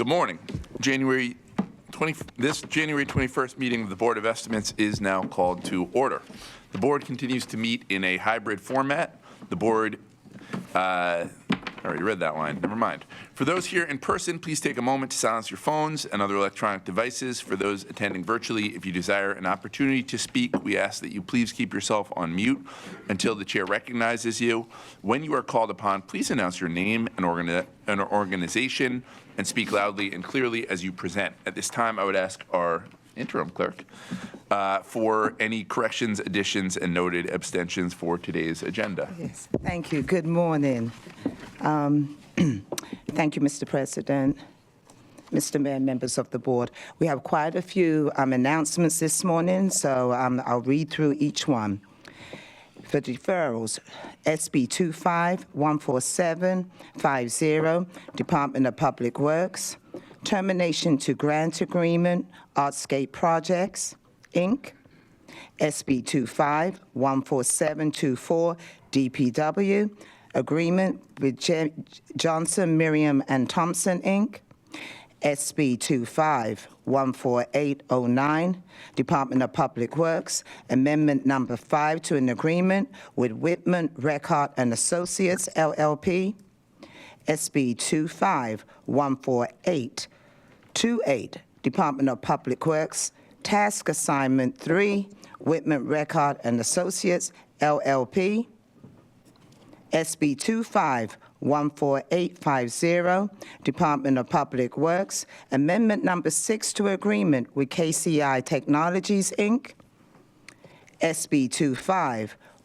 Good morning. This January 21st meeting of the Board of Estimates is now called to order. The board continues to meet in a hybrid format. The board, I already read that line, never mind. For those here in person, please take a moment to silence your phones and other electronic devices. For those attending virtually, if you desire an opportunity to speak, we ask that you please keep yourself on mute until the chair recognizes you. When you are called upon, please announce your name and organization and speak loudly and clearly as you present. At this time, I would ask our interim clerk for any corrections, additions, and noted abstentions for today's agenda. Yes, thank you. Good morning. Thank you, Mr. President, Mr. Mayor, members of the board. We have quite a few announcements this morning, so I'll read through each one. For deferrals, SB 25-14750, Department of Public Works. Termination to grant agreement, Artscape Projects, Inc. SB 25-14724, DPW. Agreement with Johnson, Miriam, and Thompson, Inc. SB 25-14809, Department of Public Works, Amendment Number 5 to an agreement with Whitman, Reckart and Associates, LLP. SB 25-14828, Department of Public Works, Task Assignment 3, Whitman, Reckart and Associates, LLP. SB 25-14850, Department of Public Works, Amendment Number 6 to agreement with KCI Technologies, Inc. SB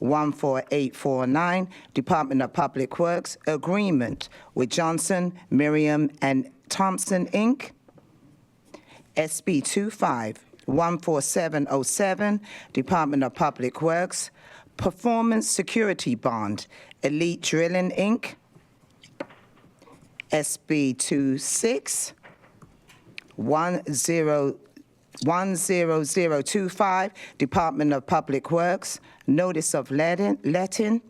25-14849, Department of Public Works, Agreement with Johnson, Miriam, and Thompson, Inc. SB 25-14707, Department of Public Works, Performance Security Bond, Elite Drilling, Inc. SB 26-10025, Department of Public Works, Notice of letting.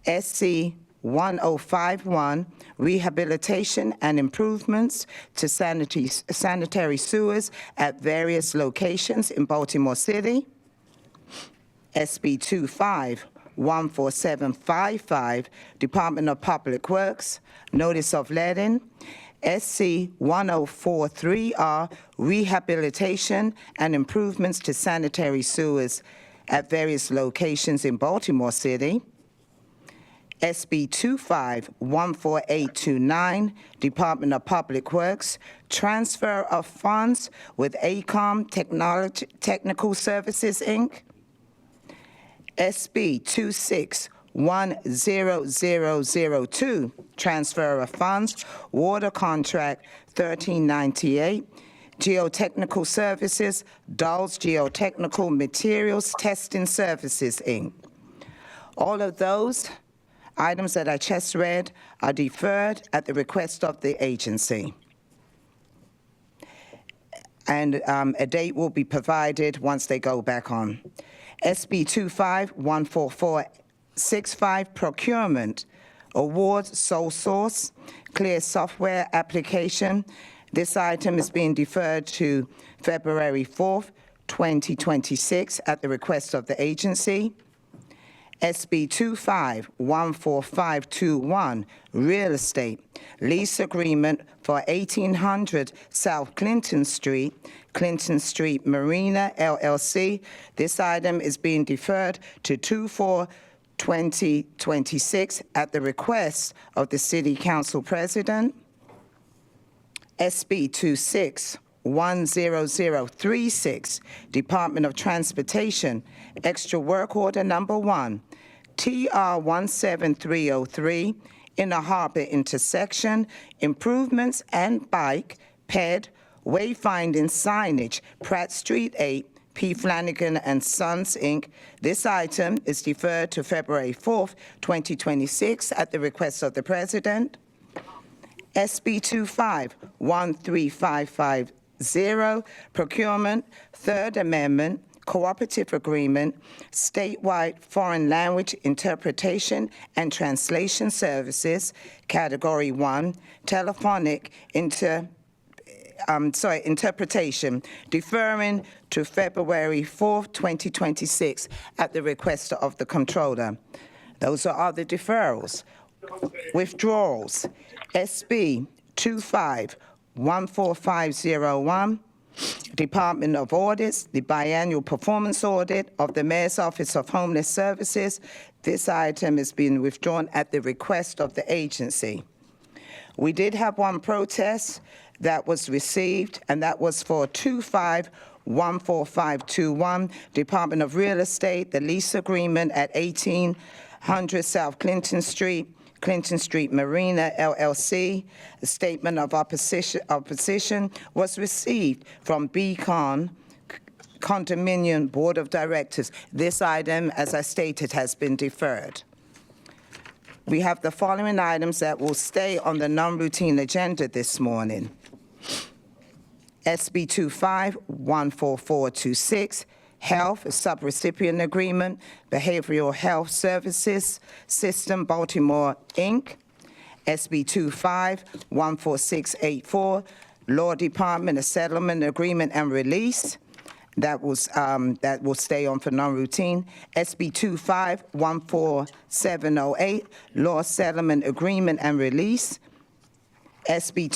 SC 1051, Rehabilitation and Improvements to sanitary sewers at various locations in Baltimore City. SB 25-14755, Department of Public Works, Notice of letting. SC 1043R, Rehabilitation and Improvements to sanitary sewers at various locations in Baltimore City. SB 25-14829, Department of Public Works, Transfer of Funds with ACOM Technical Services, Inc. SB 26-10002, Transfer of Funds, Water Contract 1398, Geotechnical Services, Dulles Geotechnical Materials Testing Services, Inc. All of those items that I just read are deferred at the request of the agency. And a date will be provided once they go back on. SB 25-14465, Procurement, Awards, Sole Source, Clear Software Application. This item is being deferred to February 4th, 2026 at the request of the agency. SB 25-14521, Real Estate, Lease Agreement for 1800 South Clinton Street, Clinton Street Marina, LLC. This item is being deferred to 2/4/2026 at the request of the City Council President. SB 26-10036, Department of Transportation, Extra Work Order Number 1, TR 17303, Inner Harbor Intersection, Improvements and Bike, PED, Wayfinding Signage, Pratt Street 8, P. Flanagan and Sons, Inc. This item is deferred to February 4th, 2026 at the request of the President. SB 25-13550, Procurement, Third Amendment, Cooperative Agreement, Statewide Foreign Language Interpretation and Translation Services, Category 1, Telephonic interpretation, deferring to February 4th, 2026, at the request of the Comptroller. Those are the deferrals. Withdrawals, SB 25-14501, Department of Audits, the biannual performance audit of the Mayor's Office of Homeless Services. This item is being withdrawn at the request of the agency. We did have one protest that was received, and that was for 25-14521, Department of Real Estate, the lease agreement at 1800 South Clinton Street Marina, LLC. A statement of opposition was received from Beacon Condominium Board of Directors. This item, as I stated, has been deferred. We have the following items that will stay on the non-routine agenda this morning. SB 25-14426, Health Subrecipient Agreement, Behavioral Health Services System, Baltimore, Inc. SB 25-14684, Law Department, a Settlement Agreement and Release. That will stay on for non-routine. SB 25-14708, Law Settlement Agreement and Release. SB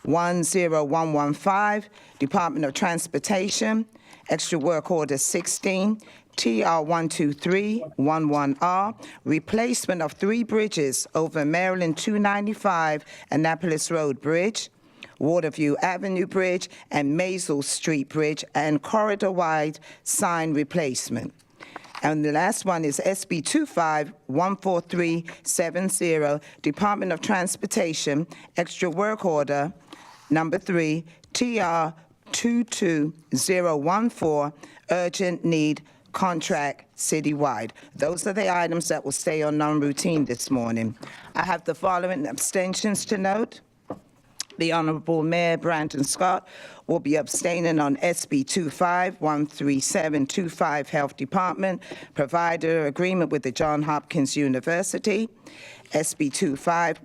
25-10115, Department of Transportation, Extra Work Order 16, TR12311R, replacement of 3 bridges over Maryland 295 Annapolis Road Bridge, Waterview Avenue Bridge, and Mazel Street Bridge, and corridor-wide sign replacement. And the last one is SB 25-14370, Department of Transportation, Extra Work Order number 3, TR22014, Urgent Need Contract Citywide. Those are the items that will stay on non-routine this morning. I have the following abstentions to note. The Honorable Mayor Brandon Scott will be abstaining on SB 25-13725, Health Department, Provider Agreement with the Johns Hopkins University. SB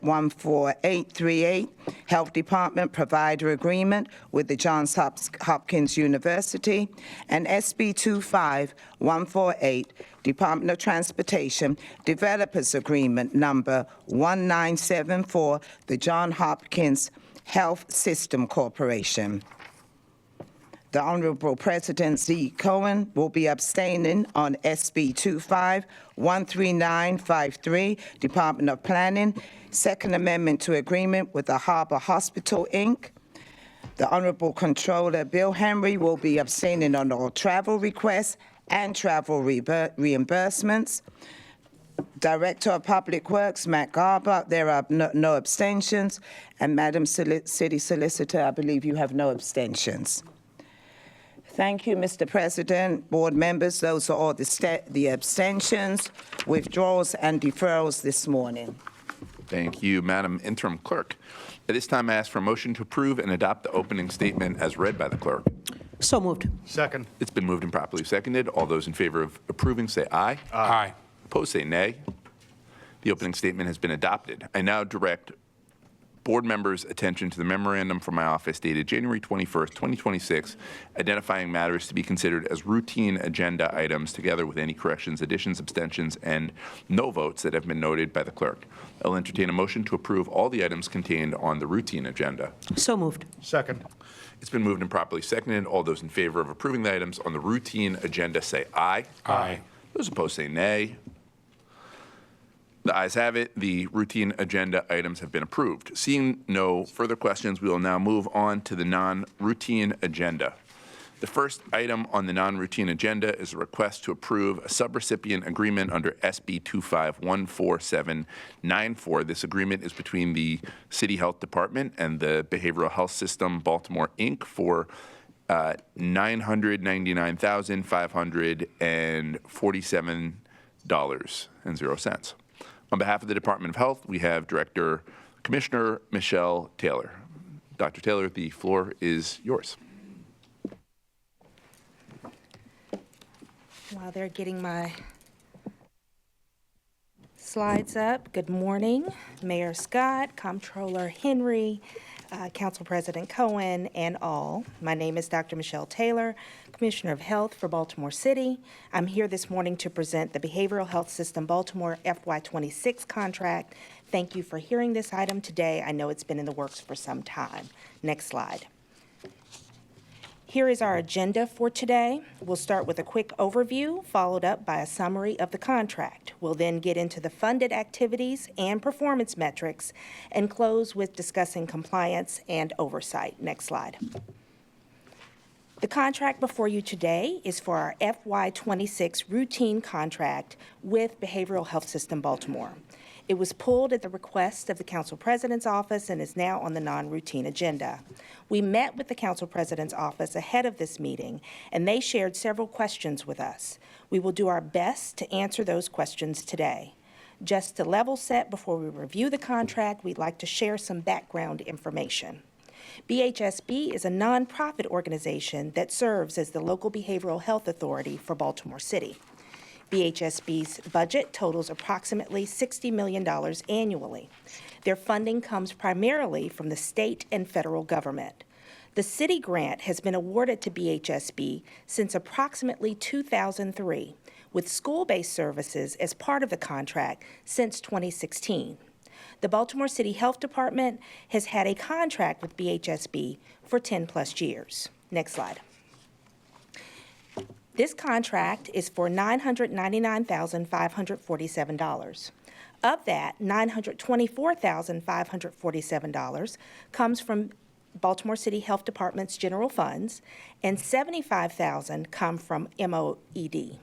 25-14838, Health Department, Provider Agreement with the Johns Hopkins University. And SB 25-148, Department of Transportation, Developers Agreement number 1974, the Johns Hopkins Health System Corporation. The Honorable President Z. Cohen will be abstaining on SB 25-13953, Department of Planning, Second Amendment to Agreement with the Harbor Hospital, Inc. The Honorable Controller Bill Henry will be abstaining on all travel requests and travel reimbursements. Director of Public Works, Matt Garber, there are no abstentions. And Madam City Solicitor, I believe you have no abstentions. Thank you, Mr. President, board members. Those are all the abstentions, withdrawals, and deferrals this morning. Thank you, Madam Interim Clerk. At this time, I ask for a motion to approve and adopt the opening statement as read by the clerk. So moved. Second. It's been moved and properly seconded. All those in favor of approving, say aye. Aye. Opposed, say nay. The opening statement has been adopted. I now direct board members' attention to the memorandum from my office dated January 21st, 2026, identifying matters to be considered as routine agenda items, together with any corrections, additions, abstentions, and no votes that have been noted by the clerk. I'll entertain a motion to approve all the items contained on the routine agenda. So moved. Second. It's been moved and properly seconded. All those in favor of approving the items on the routine agenda say aye. Aye. Those opposed say nay. The ayes have it. The routine agenda items have been approved. Seeing no further questions, we will now move on to the non-routine agenda. The first item on the non-routine agenda is a request to approve a subrecipient agreement under SB 25-14794. This agreement is between the City Health Department and the Behavioral Health System, Baltimore, Inc. for $999,547.00. On behalf of the Department of Health, we have Commissioner Michelle Taylor. Dr. Taylor, the floor is yours. While they're getting my slides up, good morning, Mayor Scott, Comptroller Henry, Council President Cohen, and all. My name is Dr. Michelle Taylor, Commissioner of Health for Baltimore City. I'm here this morning to present the Behavioral Health System Baltimore FY26 contract. Thank you for hearing this item today. I know it's been in the works for some time. Next slide. Here is our agenda for today. We'll start with a quick overview, followed up by a summary of the contract. We'll then get into the funded activities and performance metrics, and close with discussing compliance and oversight. Next slide. The contract before you today is for our FY26 routine contract with Behavioral Health System Baltimore. It was pulled at the request of the Council President's Office and is now on the non-routine agenda. We met with the Council President's Office ahead of this meeting, and they shared several questions with us. We will do our best to answer those questions today. Just to level set before we review the contract, we'd like to share some background information. BHSB is a nonprofit organization that serves as the local behavioral health authority for Baltimore City. BHSB's budget totals approximately $60 million annually. Their funding comes primarily from the state and federal government. The city grant has been awarded to BHSB since approximately 2003, with school-based services as part of the contract since 2016. The Baltimore City Health Department has had a contract with BHSB for 10+ years. Next slide. This contract is for $999,547. Of that, $924,547 comes from Baltimore City Health Department's general funds, and $75,000 come from MOED.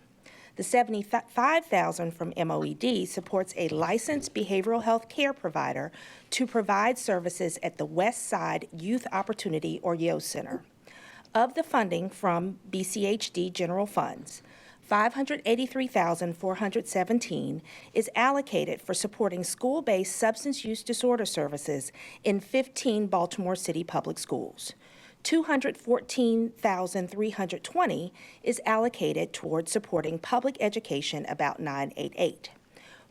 The $75,000 from MOED supports a licensed behavioral health care provider to provide services at the West Side Youth Opportunity, or YO Center. Of the funding from BCHD general funds, $583,417 is allocated for supporting school-based substance use disorder services in 15 Baltimore City public schools. $214,320 is allocated toward supporting public education about 988.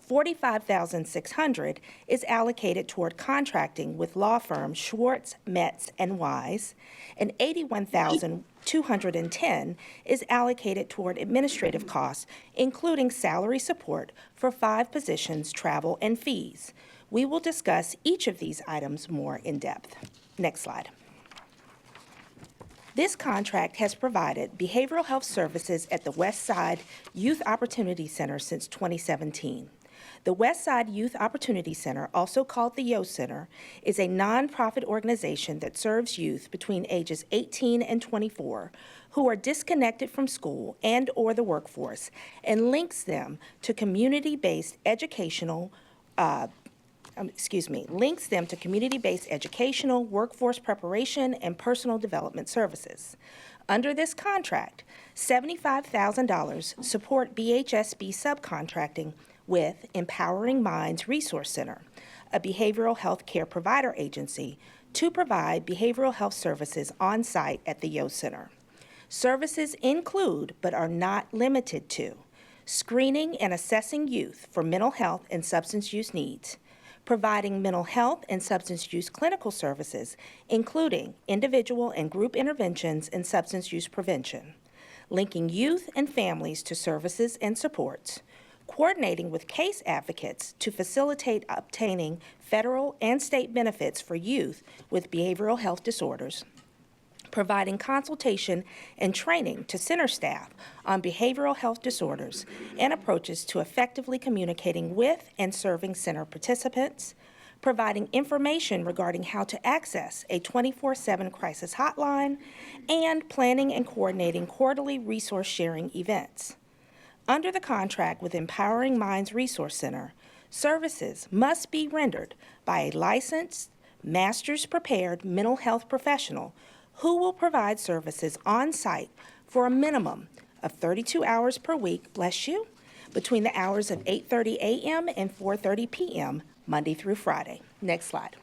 $45,600 is allocated toward contracting with law firms Schwartz, Metz, and Wise, and $81,210 is allocated toward administrative costs, including salary support for 5 positions, travel, and fees. We will discuss each of these items more in depth. Next slide. This contract has provided behavioral health services at the West Side Youth Opportunity Center since 2017. The West Side Youth Opportunity Center, also called the YO Center, is a nonprofit organization that serves youth between ages 18 and 24 who are disconnected from school and or the workforce, and links them to community-based educational workforce preparation, and personal development services. Under this contract, $75,000 support BHSB subcontracting with Empowering Minds Resource Center, a behavioral health care provider agency, to provide behavioral health services on site at the YO Center. Services include, but are not limited to, screening and assessing youth for mental health and substance use needs, providing mental health and substance use clinical services, including individual and group interventions in substance use prevention, linking youth and families to services and supports, coordinating with case advocates to facilitate obtaining federal and state benefits for youth with behavioral health disorders, providing consultation and training to center staff on behavioral health disorders and approaches to effectively communicating with and serving center participants, providing information regarding how to access a 24/7 crisis hotline, and planning and coordinating quarterly resource sharing events. Under the contract with Empowering Minds Resource Center, services must be rendered by a licensed, master's-prepared mental health professional who will provide services on site for a minimum of 32 hours per week, bless you, between the hours of 8:30 a.m. and 4:30 p.m., Monday through Friday. Next slide.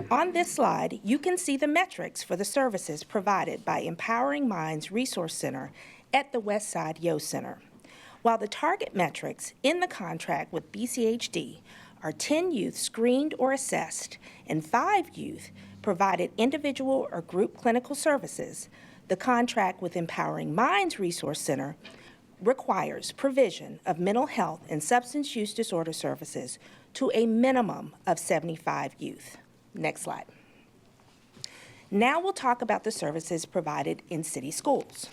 On this slide, you can see the metrics for the services provided by Empowering Minds Resource Center at the West Side YO Center. While the target metrics in the contract with BCHD are 10 youth screened or assessed and 5 youth provided individual or group clinical services, the contract with Empowering Minds Resource Center requires provision of mental health and substance use disorder services to a minimum of 75 youth. Next slide. Now we'll talk about the services provided in city schools.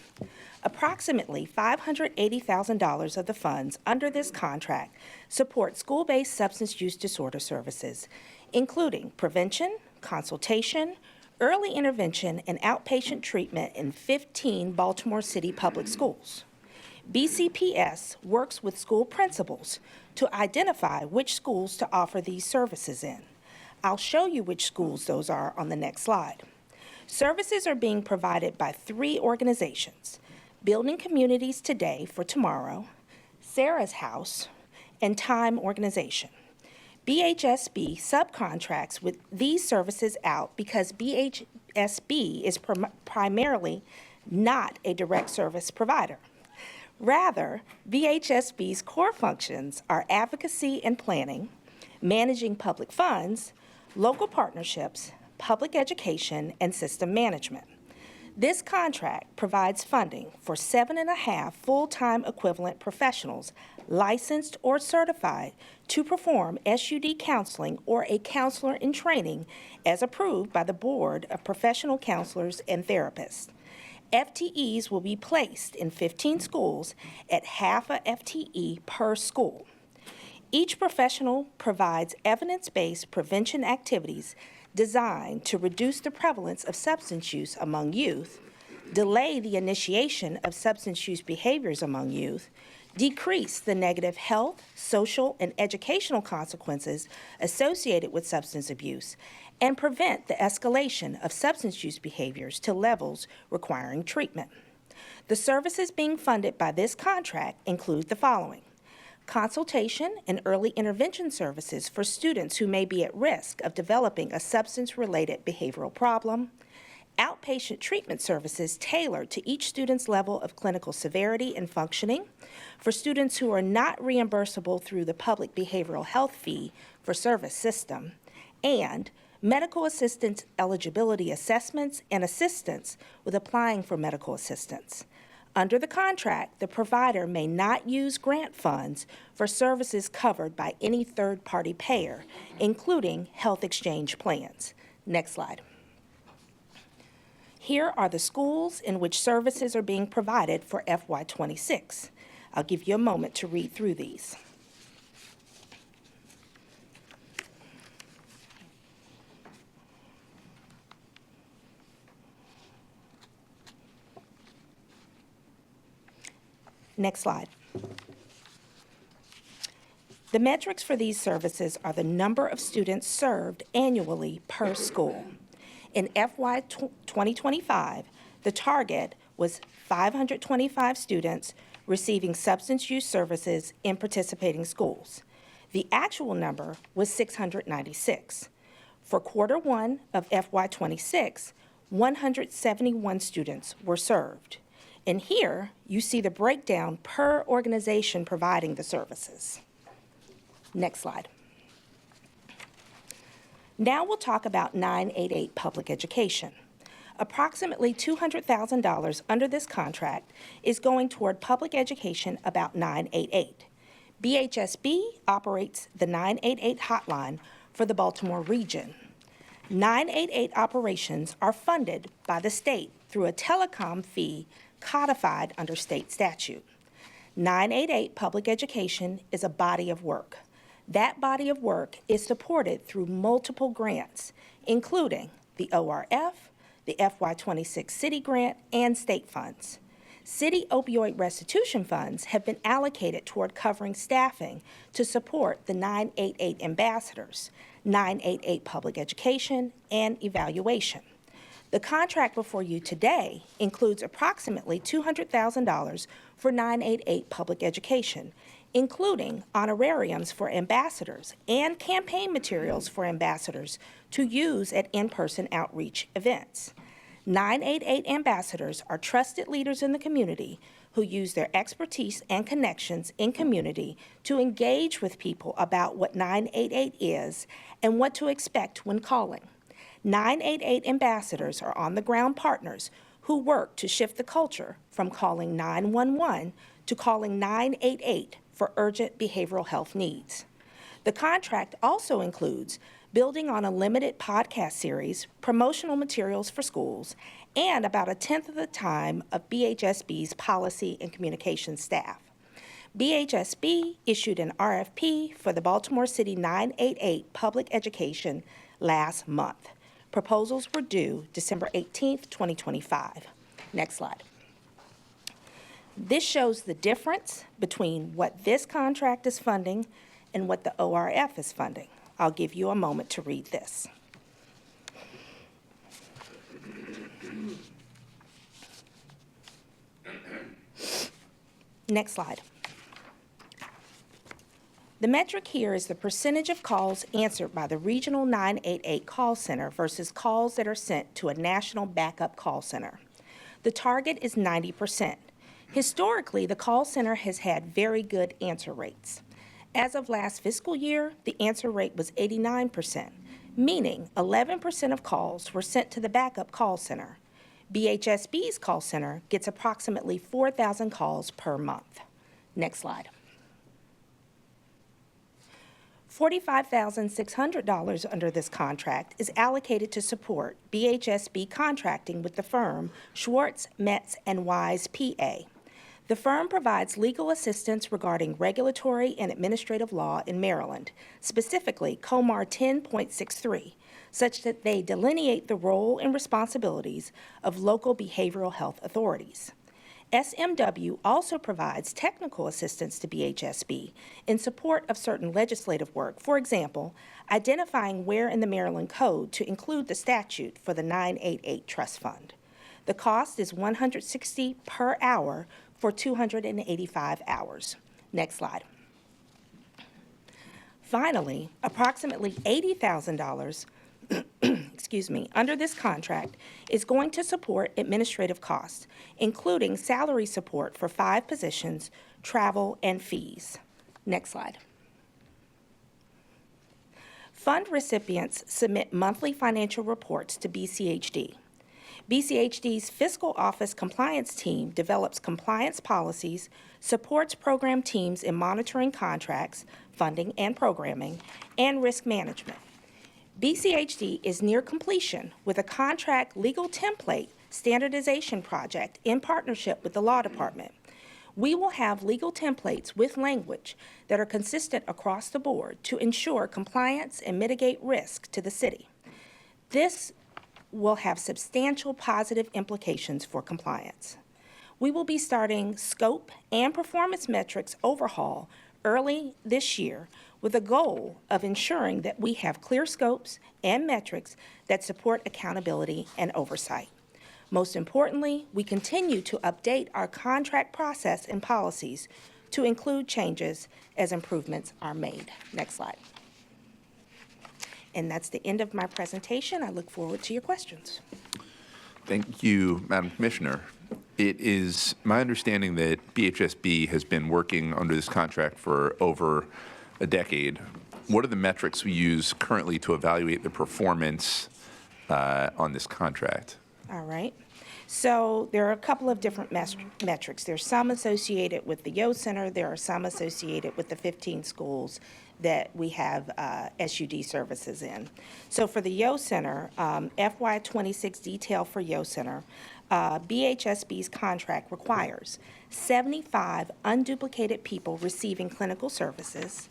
Approximately $580,000 of the funds under this contract support school-based substance use disorder services, including prevention, consultation, early intervention, and outpatient treatment in 15 Baltimore City public schools. BCPS works with school principals to identify which schools to offer these services in. I'll show you which schools those are on the next slide. Services are being provided by 3 organizations: Building Communities Today for Tomorrow, Sarah's House, and Time Organization. BHSB subcontracts with these services out because BHSB is primarily not a direct service provider. Rather, BHSB's core functions are advocacy and planning, managing public funds, local partnerships, public education, and system management. This contract provides funding for 7.5 full-time equivalent professionals licensed or certified to perform SUD counseling or a counselor in training as approved by the Board of Professional Counselors and Therapists. FTEs will be placed in 15 schools at half a FTE per school. Each professional provides evidence-based prevention activities designed to reduce the prevalence of substance use among youth, delay the initiation of substance use behaviors among youth, decrease the negative health, social, and educational consequences associated with substance abuse, and prevent the escalation of substance use behaviors to levels requiring treatment. The services being funded by this contract include the following: consultation and early intervention services for students who may be at risk of developing a substance-related behavioral problem, outpatient treatment services tailored to each student's level of clinical severity and functioning for students who are not reimbursable through the public behavioral health fee for service system, and medical assistance eligibility assessments and assistance with applying for medical assistance. Under the contract, the provider may not use grant funds for services covered by any third-party payer, including health exchange plans. Next slide. Here are the schools in which services are being provided for FY26. I'll give you a moment to read through these. Next slide. The metrics for these services are the number of students served annually per school. In FY 2025, the target was 525 students receiving substance use services in participating schools. The actual number was 696. For quarter 1 of FY 26, 171 students were served. And here, you see the breakdown per organization providing the services. Next slide. Now we'll talk about 988 Public Education. Approximately $200,000 under this contract is going toward public education about 988. BHSB operates the 988 hotline for the Baltimore region. 988 operations are funded by the state through a telecom fee codified under state statute. 988 Public Education is a body of work. That body of work is supported through multiple grants, including the ORF, the FY26 City Grant, and state funds. City opioid restitution funds have been allocated toward covering staffing to support the 988 ambassadors, 988 Public Education, and evaluation. The contract before you today includes approximately $200,000 for 988 Public Education, including honorariums for ambassadors and campaign materials for ambassadors to use at in-person outreach events. 988 ambassadors are trusted leaders in the community who use their expertise and connections in community to engage with people about what 988 is and what to expect when calling. 988 ambassadors are on-the-ground partners who work to shift the culture from calling 911 to calling 988 for urgent behavioral health needs. The contract also includes building on a limited podcast series, promotional materials for schools, and about a tenth of the time of BHSB's policy and communications staff. BHSB issued an RFP for the Baltimore City 988 public education last month. Proposals were due December 18th, 2025. Next slide. This shows the difference between what this contract is funding and what the ORF is funding. I'll give you a moment to read this. Next slide. The metric here is the percentage of calls answered by the regional 988 call center versus calls that are sent to a national backup call center. The target is 90%. Historically, the call center has had very good answer rates. As of last fiscal year, the answer rate was 89%, meaning 11% of calls were sent to the backup call center. BHSB's call center gets approximately 4,000 calls per month. Next slide. $45,600 under this contract is allocated to support BHSB contracting with the firm Schwartz, Metz, and Wise, PA. The firm provides legal assistance regarding regulatory and administrative law in Maryland, specifically COMAR 10.63, such that they delineate the role and responsibilities of local behavioral health authorities. SMW also provides technical assistance to BHSB in support of certain legislative work, for example, identifying where in the Maryland Code to include the statute for the 988 Trust Fund. The cost is $160 per hour for 285 hours. Next slide. Finally, approximately $80,000 under this contract is going to support administrative costs, including salary support for 5 positions, travel, and fees. Next slide. Fund recipients submit monthly financial reports to BCHD. BCHD's Fiscal Office Compliance Team develops compliance policies, supports program teams in monitoring contracts, funding and programming, and risk management. BCHD is near completion with a contract legal template standardization project in partnership with the law department. We will have legal templates with language that are consistent across the board to ensure compliance and mitigate risk to the city. This will have substantial positive implications for compliance. We will be starting scope and performance metrics overhaul early this year with a goal of ensuring that we have clear scopes and metrics that support accountability and oversight. Most importantly, we continue to update our contract process and policies to include changes as improvements are made. Next slide. And that's the end of my presentation. I look forward to your questions. Thank you, Madam Commissioner. It is my understanding that BHSB has been working under this contract for over a decade. What are the metrics we use currently to evaluate the performance on this contract? All right. So there are a couple of different metrics. There's some associated with the Yo Center. There are some associated with the 15 schools that we have SUD services in. So for the Yo Center, FY26 detail for Yo Center, BHSB's contract requires 75 unduplicated people receiving clinical services,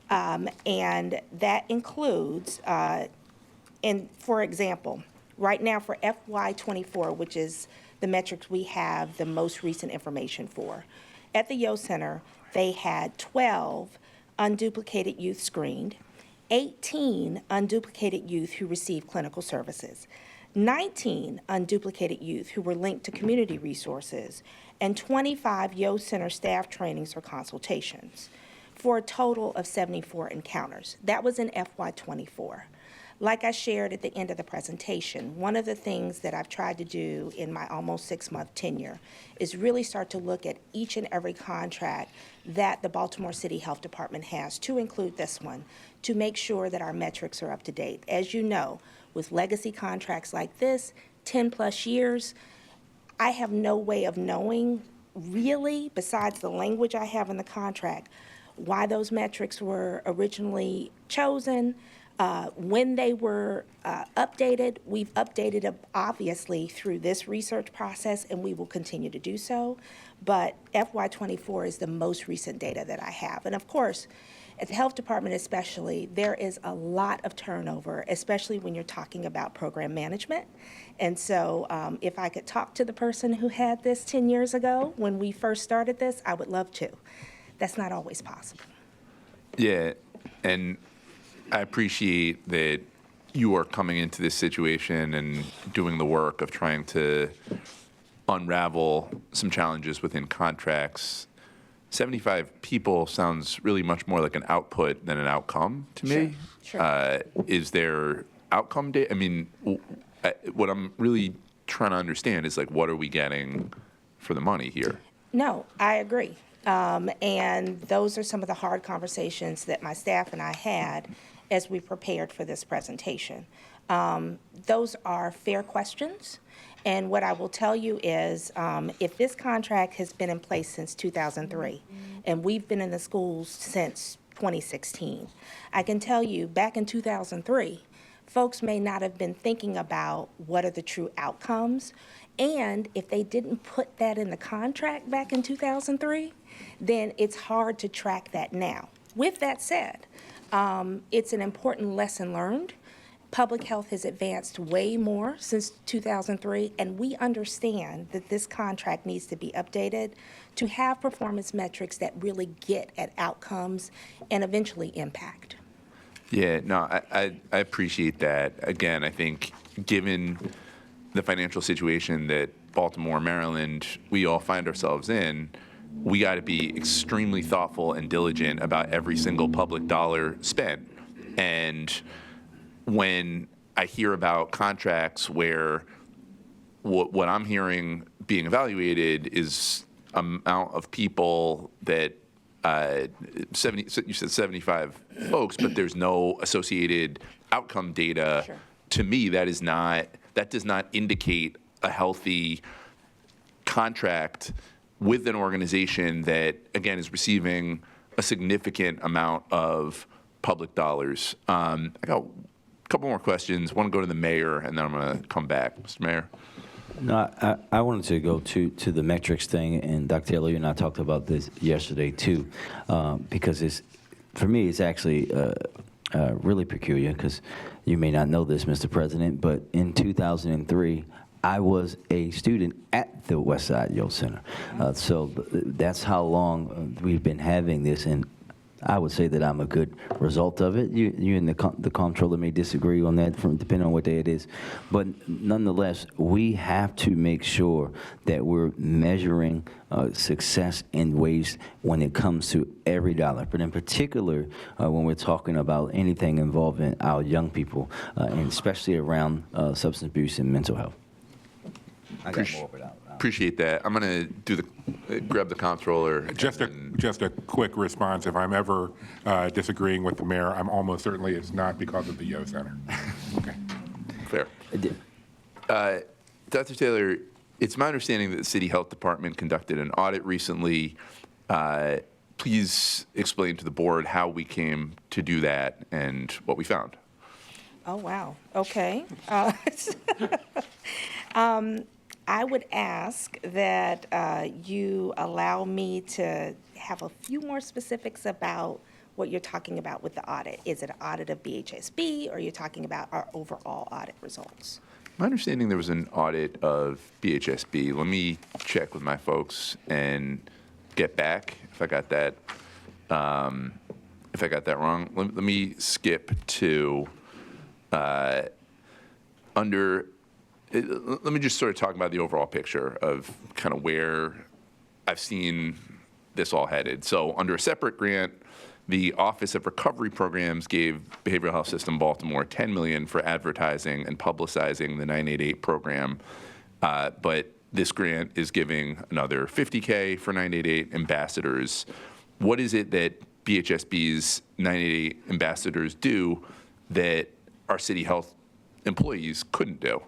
and that includes, and for example, right now for FY24, which is the metrics we have the most recent information for, at the Yo Center, they had 12 unduplicated youth screened, 18 unduplicated youth who received clinical services, 19 unduplicated youth who were linked to community resources, and 25 Yo Center staff trainings or consultations, for a total of 74 encounters. That was in FY24. Like I shared at the end of the presentation, one of the things that I've tried to do in my almost 6-month tenure is really start to look at each and every contract that the Baltimore City Health Department has, to include this one, to make sure that our metrics are up to date. As you know, with legacy contracts like this, 10-plus years, I have no way of knowing really, besides the language I have in the contract, why those metrics were originally chosen, when they were updated. We've updated them obviously through this research process, and we will continue to do so. But FY24 is the most recent data that I have. And of course, at the health department especially, there is a lot of turnover, especially when you're talking about program management. And so if I could talk to the person who had this 10 years ago when we first started this, I would love to. That's not always possible. Yeah, and I appreciate that you are coming into this situation and doing the work of trying to unravel some challenges within contracts. 75 people sounds really much more like an output than an outcome to me. Sure. Is there outcome data? I mean, what I'm really trying to understand is, like, what are we getting for the money here? No, I agree. And those are some of the hard conversations that my staff and I had as we prepared for this presentation. Those are fair questions. And what I will tell you is, if this contract has been in place since 2003, and we've been in the schools since 2016, I can tell you back in 2003, folks may not have been thinking about what are the true outcomes. And if they didn't put that in the contract back in 2003, then it's hard to track that now. With that said, it's an important lesson learned. Public health has advanced way more since 2003, and we understand that this contract needs to be updated to have performance metrics that really get at outcomes and eventually impact. Yeah, no, I appreciate that. Again, I think given the financial situation that Baltimore, Maryland, we all find ourselves in, we got to be extremely thoughtful and diligent about every single public dollar spent. And when I hear about contracts where what I'm hearing being evaluated is amount of people that 70, you said 75 folks, but there's no associated outcome data. Sure. To me, that does not indicate a healthy contract with an organization that, again, is receiving a significant amount of public dollars. I got a couple more questions. I want to go to the mayor, and then I'm going to come back. Mr. Mayor. No, I wanted to go to the metrics thing, and Dr. Taylor, you and I talked about this yesterday too, because for me, it's actually really peculiar, because you may not know this, Mr. President, but in 2003, I was a student at the Westside Youth Center. So that's how long we've been having this, and I would say that I'm a good result of it. You and the comptroller may disagree on that, depending on what day it is. But nonetheless, we have to make sure that we're measuring success in ways when it comes to every dollar. But in particular, when we're talking about anything involving our young people, and especially around substance abuse and mental health. I got more of it out. Appreciate that. I'm going to grab the comptroller. Just a quick response. If I'm ever disagreeing with the mayor, I'm almost certainly it's not because of the Yo Center. Okay. Fair. Dr. Taylor, it's my understanding that the City Health Department conducted an audit recently. Please explain to the board how we came to do that and what we found. Oh, wow. Okay. I would ask that you allow me to have a few more specifics about what you're talking about with the audit. Is it an audit of BHSB, or are you talking about our overall audit results? My understanding there was an audit of BHSB. Let me check with my folks and get back if I got that. If I got that wrong, let me skip to under. Let me just sort of talk about the overall picture of kind of where I've seen this all headed. So under a separate grant, the Office of Recovery Programs gave Behavioral Health System Baltimore $10 million for advertising and publicizing the 988 program, but this grant is giving another $50K for 988 ambassadors. What is it that BHSB's 988 ambassadors do that our city health employees couldn't do?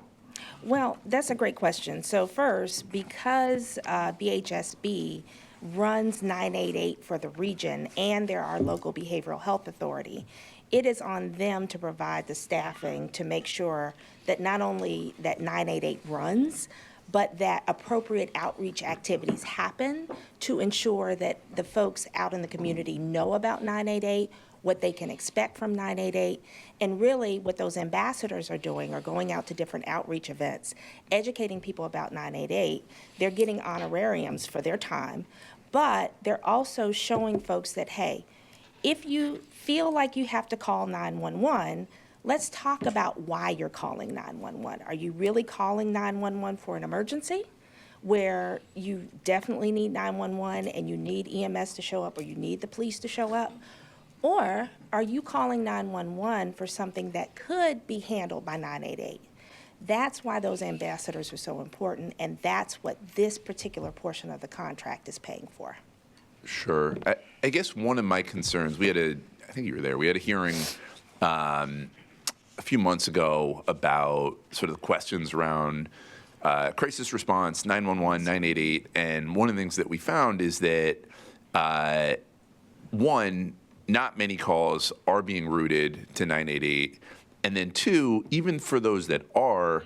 Well, that's a great question. So first, because BHSB runs 988 for the region and they're our local behavioral health authority, it is on them to provide the staffing to make sure that not only that 988 runs, but that appropriate outreach activities happen to ensure that the folks out in the community know about 988, what they can expect from 988, and really what those ambassadors are doing are going out to different outreach events, educating people about 988. They're getting honorariums for their time, but they're also showing folks that, hey, if you feel like you have to call 911, let's talk about why you're calling 911. Are you really calling 911 for an emergency where you definitely need 911 and you need EMS to show up or you need the police to show up? Or are you calling 911 for something that could be handled by 988? That's why those ambassadors are so important, and that's what this particular portion of the contract is paying for. Sure. I guess one of my concerns, I think you were there, we had a hearing a few months ago about sort of the questions around crisis response, 911, 988, and one of the things that we found is that, one, not many calls are being routed to 988, and then two, even for those that are,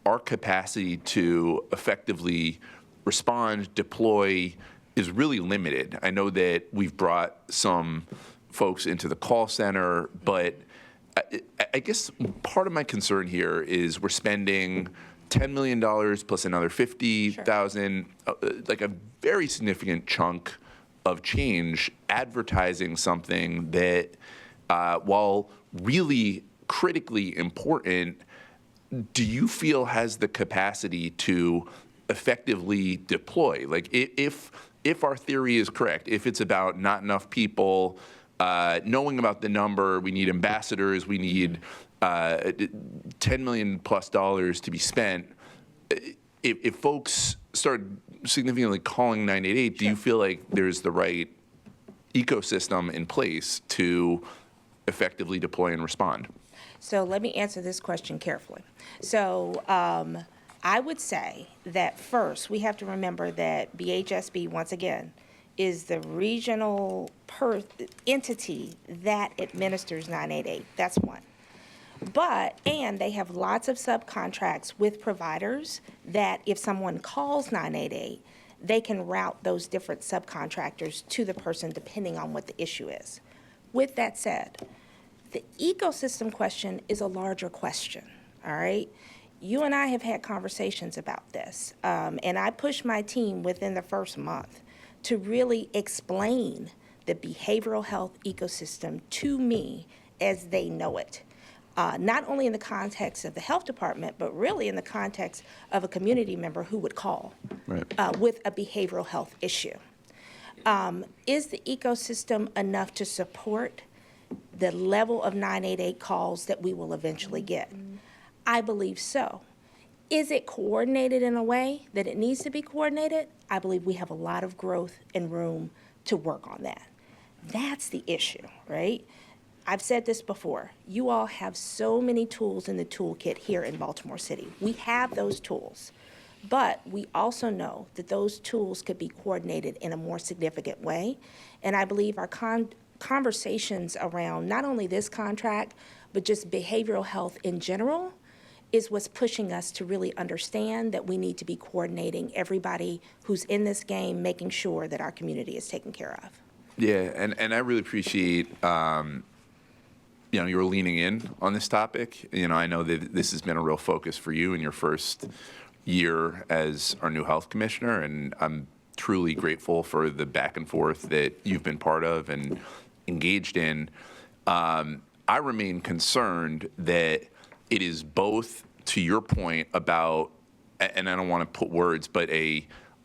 our capacity to effectively respond, deploy is really limited. I know that we've brought some folks into the call center, but I guess part of my concern here is we're spending $10 million plus another $50,000, like a very significant chunk of change advertising something that, while really critically important, do you feel has the capacity to effectively deploy? Like if our theory is correct, if it's about not enough people knowing about the number, we need ambassadors, we need $10 million plus to be spent. If folks start significantly calling 988, do you feel like there's the right ecosystem in place to effectively deploy and respond? So let me answer this question carefully. So I would say that first, we have to remember that BHSB, once again, is the regional entity that administers 988. That's one. And they have lots of subcontracts with providers that if someone calls 988, they can route those different subcontractors to the person depending on what the issue is. With that said, the ecosystem question is a larger question, all right? You and I have had conversations about this, and I pushed my team within the first month to really explain the behavioral health ecosystem to me as they know it. Not only in the context of the health department, but really in the context of a community member who would call with a behavioral health issue. Is the ecosystem enough to support the level of 988 calls that we will eventually get? I believe so. Is it coordinated in a way that it needs to be coordinated? I believe we have a lot of growth and room to work on that. That's the issue, right? I've said this before. You all have so many tools in the toolkit here in Baltimore City. We have those tools, but we also know that those tools could be coordinated in a more significant way. And I believe our conversations around not only this contract, but just behavioral health in general is what's pushing us to really understand that we need to be coordinating everybody who's in this game, making sure that our community is taken care of. Yeah, and I really appreciate, you're leaning in on this topic. I know that this has been a real focus for you in your first year as our new health commissioner, and I'm truly grateful for the back and forth that you've been part of and engaged in. I remain concerned that it is both, to your point about, and I don't want to put words, but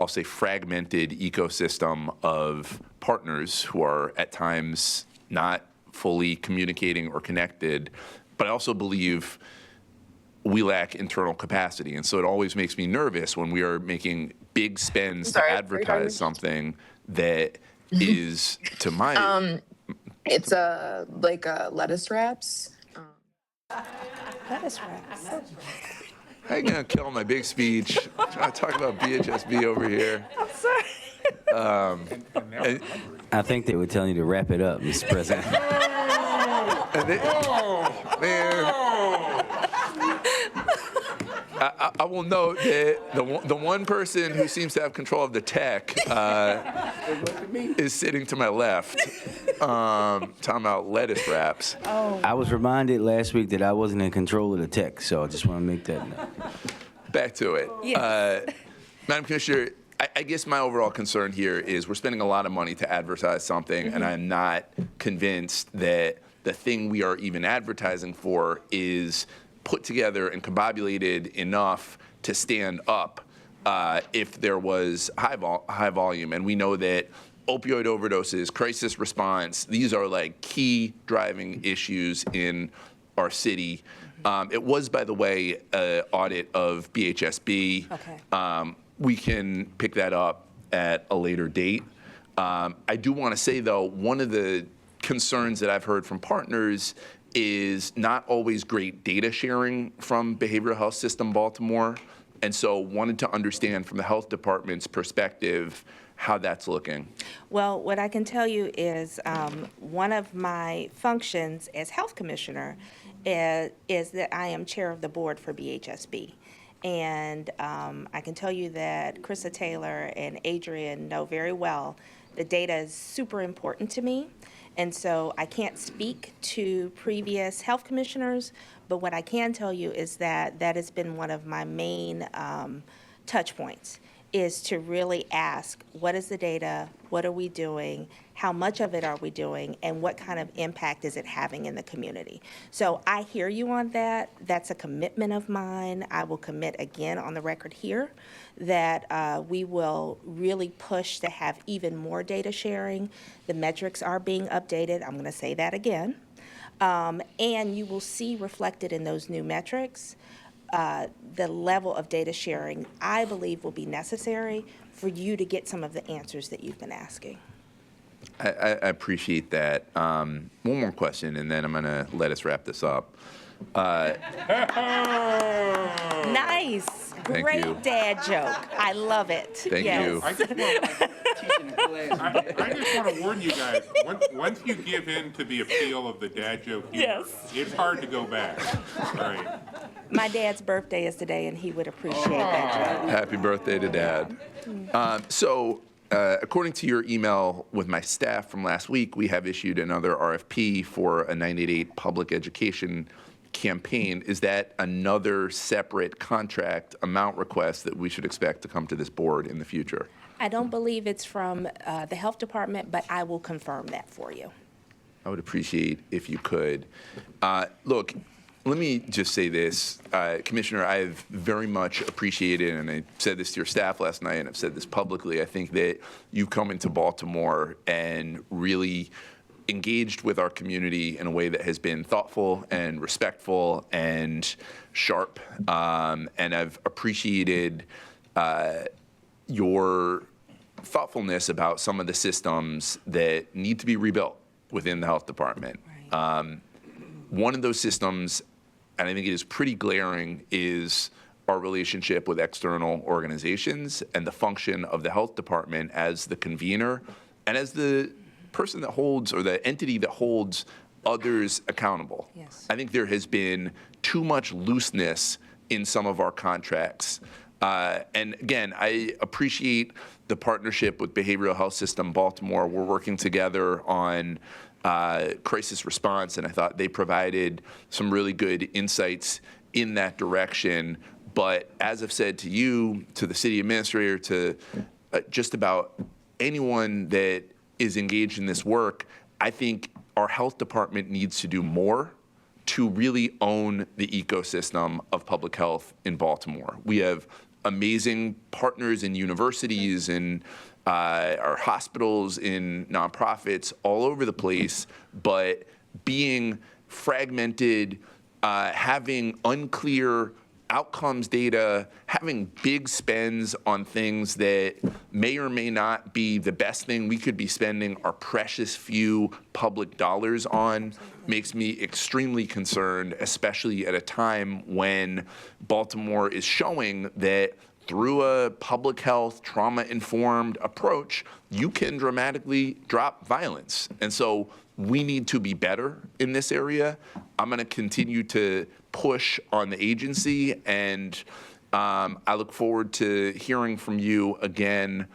I'll say fragmented ecosystem of partners who are at times not fully communicating or connected. But I also believe we lack internal capacity. And so it always makes me nervous when we are making big spends to advertise something that is, to my... It's like lettuce wraps. Lettuce wraps. I'm going to kill my big speech. Trying to talk about BHSB over here. I'm sorry. And, I think they were telling you to wrap it up, Mr. President. man, I will note that the one person who seems to have control of the tech is sitting to my left, talking about lettuce wraps. I was reminded last week that I wasn't in control of the tech, so I just want to make that note. Back to it. Yes. Madam Commissioner, I guess my overall concern here is we're spending a lot of money to advertise something, and I'm not convinced that the thing we are even advertising for is put together and combobulated enough to stand up if there was high volume. And we know that opioid overdoses, crisis response, these are like key driving issues in our city. It was, by the way, an audit of BHSB. Okay. We can pick that up at a later date. I do want to say, though, one of the concerns that I've heard from partners is not always great data sharing from Behavioral Health System Baltimore. And so wanted to understand from the health department's perspective how that's looking. Well, what I can tell you is one of my functions as health commissioner is that I am chair of the board for BHSB. And I can tell you that Krista Taylor and Adrian know very well the data is super important to me. And so I can't speak to previous health commissioners, but what I can tell you is that that has been one of my main touch points, is to really ask, what is the data? What are we doing? How much of it are we doing? And what kind of impact is it having in the community? So I hear you on that. That's a commitment of mine. I will commit again on the record here that we will really push to have even more data sharing. The metrics are being updated. I'm going to say that again. And you will see reflected in those new metrics the level of data sharing I believe will be necessary for you to get some of the answers that you've been asking. I appreciate that. One more question, and then I'm going to let us wrap this up. Nice. Thank Great you. dad joke. I love it. Thank Yes. you. I just want to warn you guys, once you give in to the appeal of the dad joke humor, Yes. it's hard to go back. All right. My dad's birthday is today, and he would appreciate that joke. Happy birthday to Dad. According to your email with my staff from last week, we have issued another RFP for a 988 public education campaign. Is that another separate contract amount request that we should expect to come to this board in the future? I don't believe it's from the health department, but I will confirm that for you. I would appreciate if you could. Look, let me just say this, Commissioner, I've very much appreciated, and I said this to your staff last night, and I've said this publicly, I think that you've come into Baltimore and really engaged with our community in a way that has been thoughtful and respectful and sharp. And I've appreciated your thoughtfulness about some of the systems that need to be rebuilt within the health department. Right. One of those systems, and I think it is pretty glaring, is our relationship with external organizations and the function of the health department as the convener and as the person that holds, or the entity that holds others accountable. Yes. I think there has been too much looseness in some of our contracts. And again, I appreciate the partnership with Behavioral Health System Baltimore. We're working together on crisis response, and I thought they provided some really good insights in that direction. But as I've said to you, to the city administrator, to just about anyone that is engaged in this work, I think our health department needs to do more to really own the ecosystem of public health in Baltimore. We have amazing partners in universities and our hospitals, in nonprofits, all over the place, but being fragmented, having unclear outcomes data, having big spends on things that may or may not be the best thing we could be spending our precious few public dollars on makes me extremely concerned, especially at a time when Baltimore is showing that through a public health, trauma-informed approach, you can dramatically drop violence. And so we need to be better in this area. I'm going to continue to push on the agency, and I look forward to hearing from you again,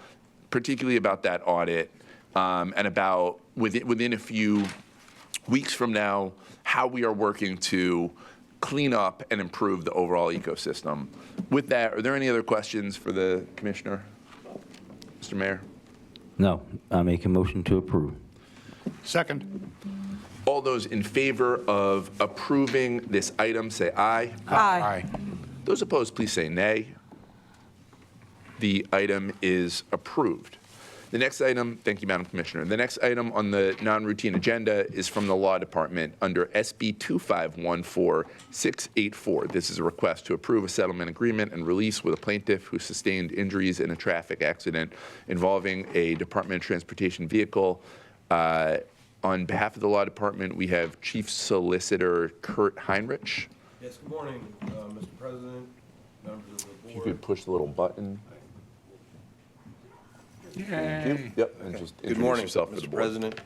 particularly about that audit, and about within a few weeks from now, how we are working to clean up and improve the overall ecosystem. With that, are there any other questions for the commissioner? Mr. Mayor? No, I make a motion to approve. Second. All those in favor of approving this item, say aye. Aye. Those opposed, please say nay. The item is approved. The next item, thank you, Madam Commissioner. The next item on the non-routine agenda is from the Law Department under SB 2514684. This is a request to approve a settlement agreement and release with a plaintiff who sustained injuries in a traffic accident involving a Department of Transportation vehicle. On behalf of the Law Department, we have Chief Solicitor Kurt Heinrich. Yes, good morning, Mr. President, members of the If you board. could push the little button. Thank you. Yep, and just Good introduce morning, yourself to the Mr. board. President,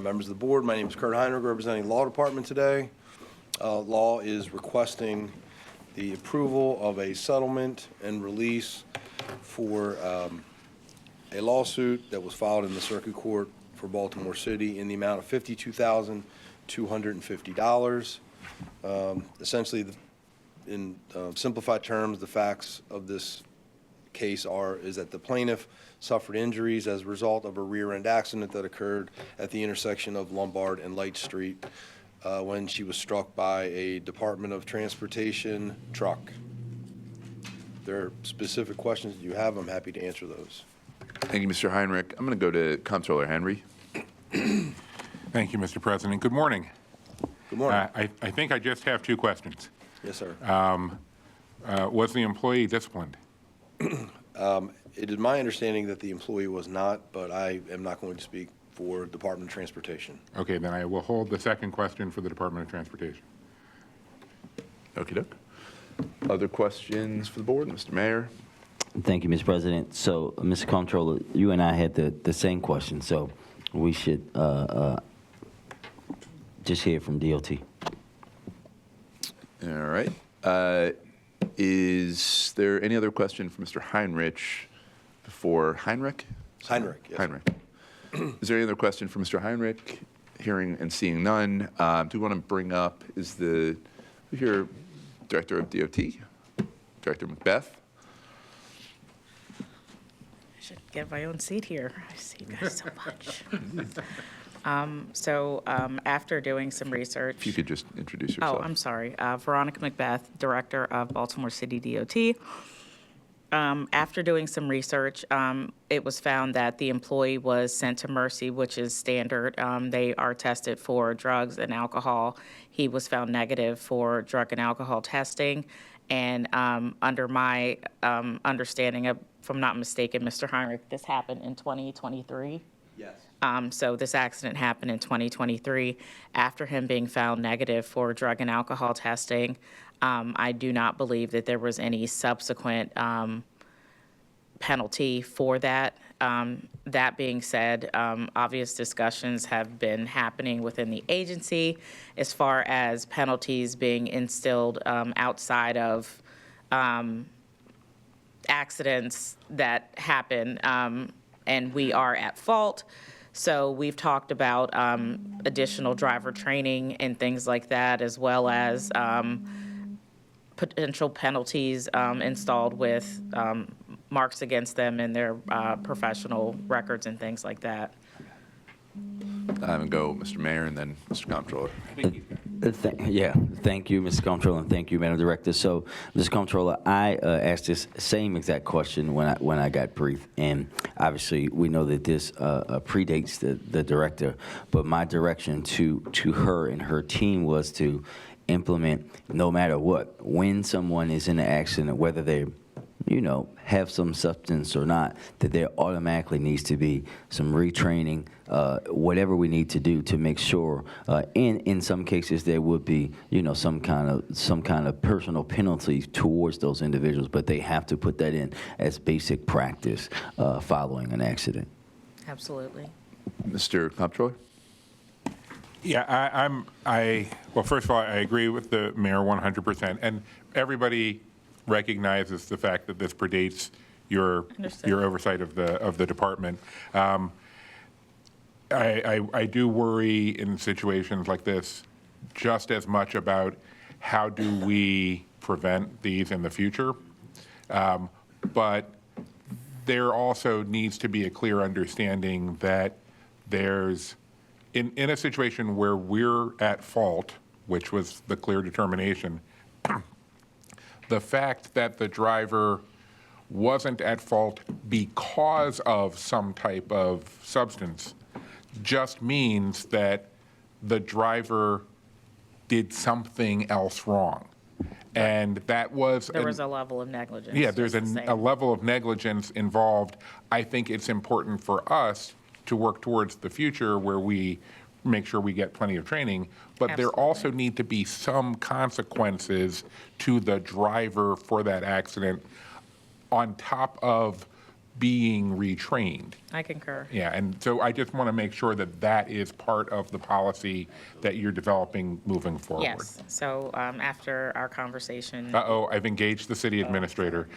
members of the board. My name is Kurt Heinrich, representing Law Department today. Law is requesting the approval of a settlement and release for a lawsuit that was filed in the Circuit Court for Baltimore City in the amount of $52,250. Essentially, in simplified terms, the facts of this case is that the plaintiff suffered injuries as a result of a rear-end accident that occurred at the intersection of Lombard and Light Street when she was struck by a Department of Transportation truck. If there are specific questions that you have, I'm happy to answer those. Thank you, Mr. Heinrich. I'm going to go to Comptroller Henry. Thank you, Mr. President. Good morning. Good morning. I think I just have two questions. Yes, sir. Was the employee disciplined? It is my understanding that the employee was not, but I am not going to speak for Department of Transportation. Okay, then I will hold the second question for the Department of Transportation. Okey-doke. Other questions for the board? Mr. Mayor? Thank you, Mr. President. So, Mr. Comptroller, you and I had the same question, so we should just hear from DOT. All right. Is there any other question for Mr. Heinrich before Heinrich? Heinrich, yes, sir. Heinrich. Is there any other question for Mr. Heinrich? Hearing and seeing none. Do we want to bring up, who here, Director of DOT? Director Macbeth? I should get my own seat here. I see you guys so much. After doing some research. If you could just introduce yourself. Oh, I'm sorry. Veronica Macbeth, Director of Baltimore City DOT. After doing some research, it was found that the employee was sent to Mercy, which is standard. They are tested for drugs and alcohol. He was found negative for drug and alcohol testing. And under my understanding, if I'm not mistaken, Mr. Heinrich, this happened in 2023? Yes. So this accident happened in 2023. After him being found negative for drug and alcohol testing, I do not believe that there was any subsequent penalty for that. That being said, obvious discussions have been happening within the agency as far as penalties being instilled outside of accidents that happen, and we are at fault. So we've talked about additional driver training and things like that, as well as potential penalties installed with marks against them in their professional records and things like that. And go Mr. Mayor and then Mr. Comptroller. Thank you, Mr. Comptroller, and thank you, Madam Director. So, Mr. Comptroller, I asked this same exact question when I got briefed, and obviously we know that this predates the director, but my direction to her and her team was to implement, no matter what, when someone is in an accident, whether they have some substance or not, that there automatically needs to be some retraining, whatever we need to do to make sure. In some cases, there would be, some kind of personal penalty towards those individuals, but they have to put that in as basic practice following an accident. Absolutely. Mr. Comptroller? Yeah, well, first of all, I agree with the mayor 100%, and everybody recognizes the fact that this predates your Understood. your oversight of the department. I do worry in situations like this just as much about how do we prevent these in the future, but there also needs to be a clear understanding that there's in a situation where we're at fault, which was the clear determination, the fact that the driver wasn't at fault because of some type of substance just means that the driver did something else wrong. And that was... There was a level of negligence. Yeah, there's just the same. a level of negligence involved. I think it's important for us to work towards the future where we make sure we get plenty of training, but there Absolutely. also need to be some consequences to the driver for that accident on top of being retrained. I concur. Yeah, and so I just want to make sure that that is part of the policy that you're developing moving forward. Yes. So after our conversation, Uh-oh, I've engaged the city administrator.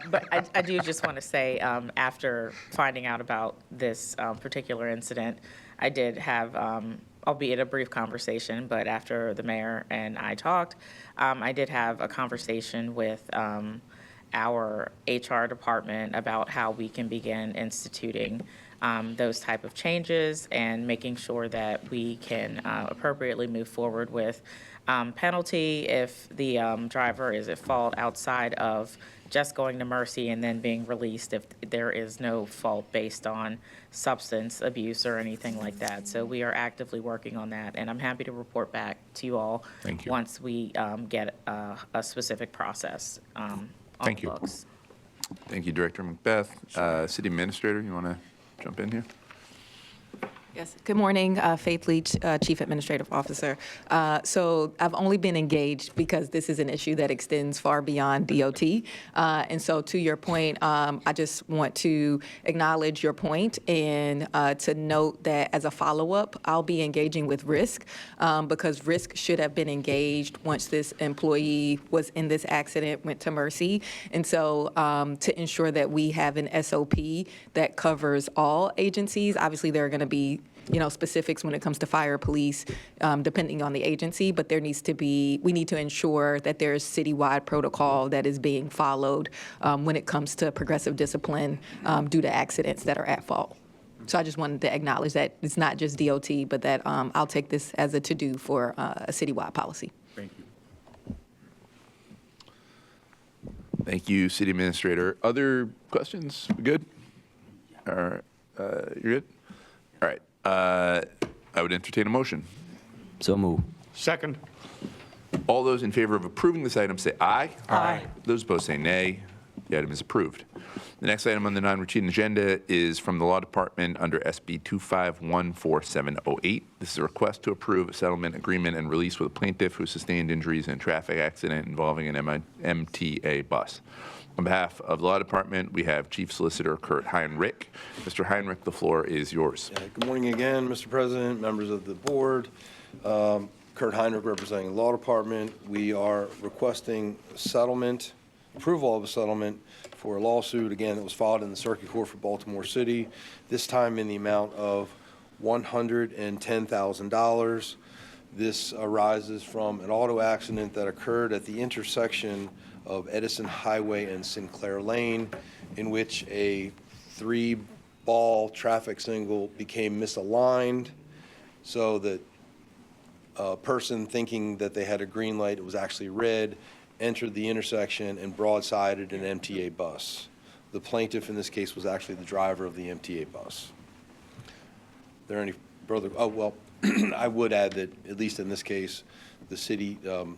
but I do just want to say, after finding out about this particular incident, I did have, albeit a brief conversation, but after the mayor and I talked, I did have a conversation with our HR department about how we can begin instituting those type of changes and making sure that we can appropriately move forward with penalty if the driver is at fault outside of just going to Mercy and then being released if there is no fault based on substance abuse or anything like that. So we are actively working on that, and I'm happy to report back to you all Thank you. once we get a specific process on Thank the you. books. Thank you, Director Macbeth. City Administrator, you want to jump in here? Yes. Good morning, Faith Leach, Chief Administrative Officer. So I've only been engaged because this is an issue that extends far beyond DOT. And so to your point, I just want to acknowledge your point and to note that as a follow-up, I'll be engaging with risk because risk should have been engaged once this employee was in this accident, went to Mercy. And so to ensure that we have an SOP that covers all agencies, obviously there are going to be specifics when it comes to fire, police, depending on the agency, but we need to ensure that there's citywide protocol that is being followed when it comes to progressive discipline due to accidents that are at fault. So I just wanted to acknowledge that it's not just DOT, but that I'll take this as a to-do for a citywide policy. Thank you. Thank you, City Administrator. Other questions? We good? All right. You're good? All right. I would entertain a motion. So move. Second. All those in favor of approving this item say aye. Aye. Those opposed say nay. The item is approved. The next item on the non-routine agenda is from the Law Department under SB 2514708. This is a request to approve a settlement agreement and release with a plaintiff who sustained injuries in a traffic accident involving an MTA bus. On behalf of the Law Department, we have Chief Solicitor Kurt Heinrich. Mr. Heinrich, the floor is yours. Good morning again, Mr. President, members of the board. Kurt Heinrich representing the Law Department. We are requesting settlement, approval of a settlement for a lawsuit, again, that was filed in the Circuit Court for Baltimore City, this time in the amount of $110,000. This arises from an auto accident that occurred at the intersection of Edison Highway and Sinclair Lane, in which a 3 ball traffic signal became misaligned so that a person thinking that they had a green light, it was actually red, entered the intersection and broadsided an MTA bus. The plaintiff in this case was actually the driver of the MTA bus. There any further, oh, well, I would add that, at least in this case, the city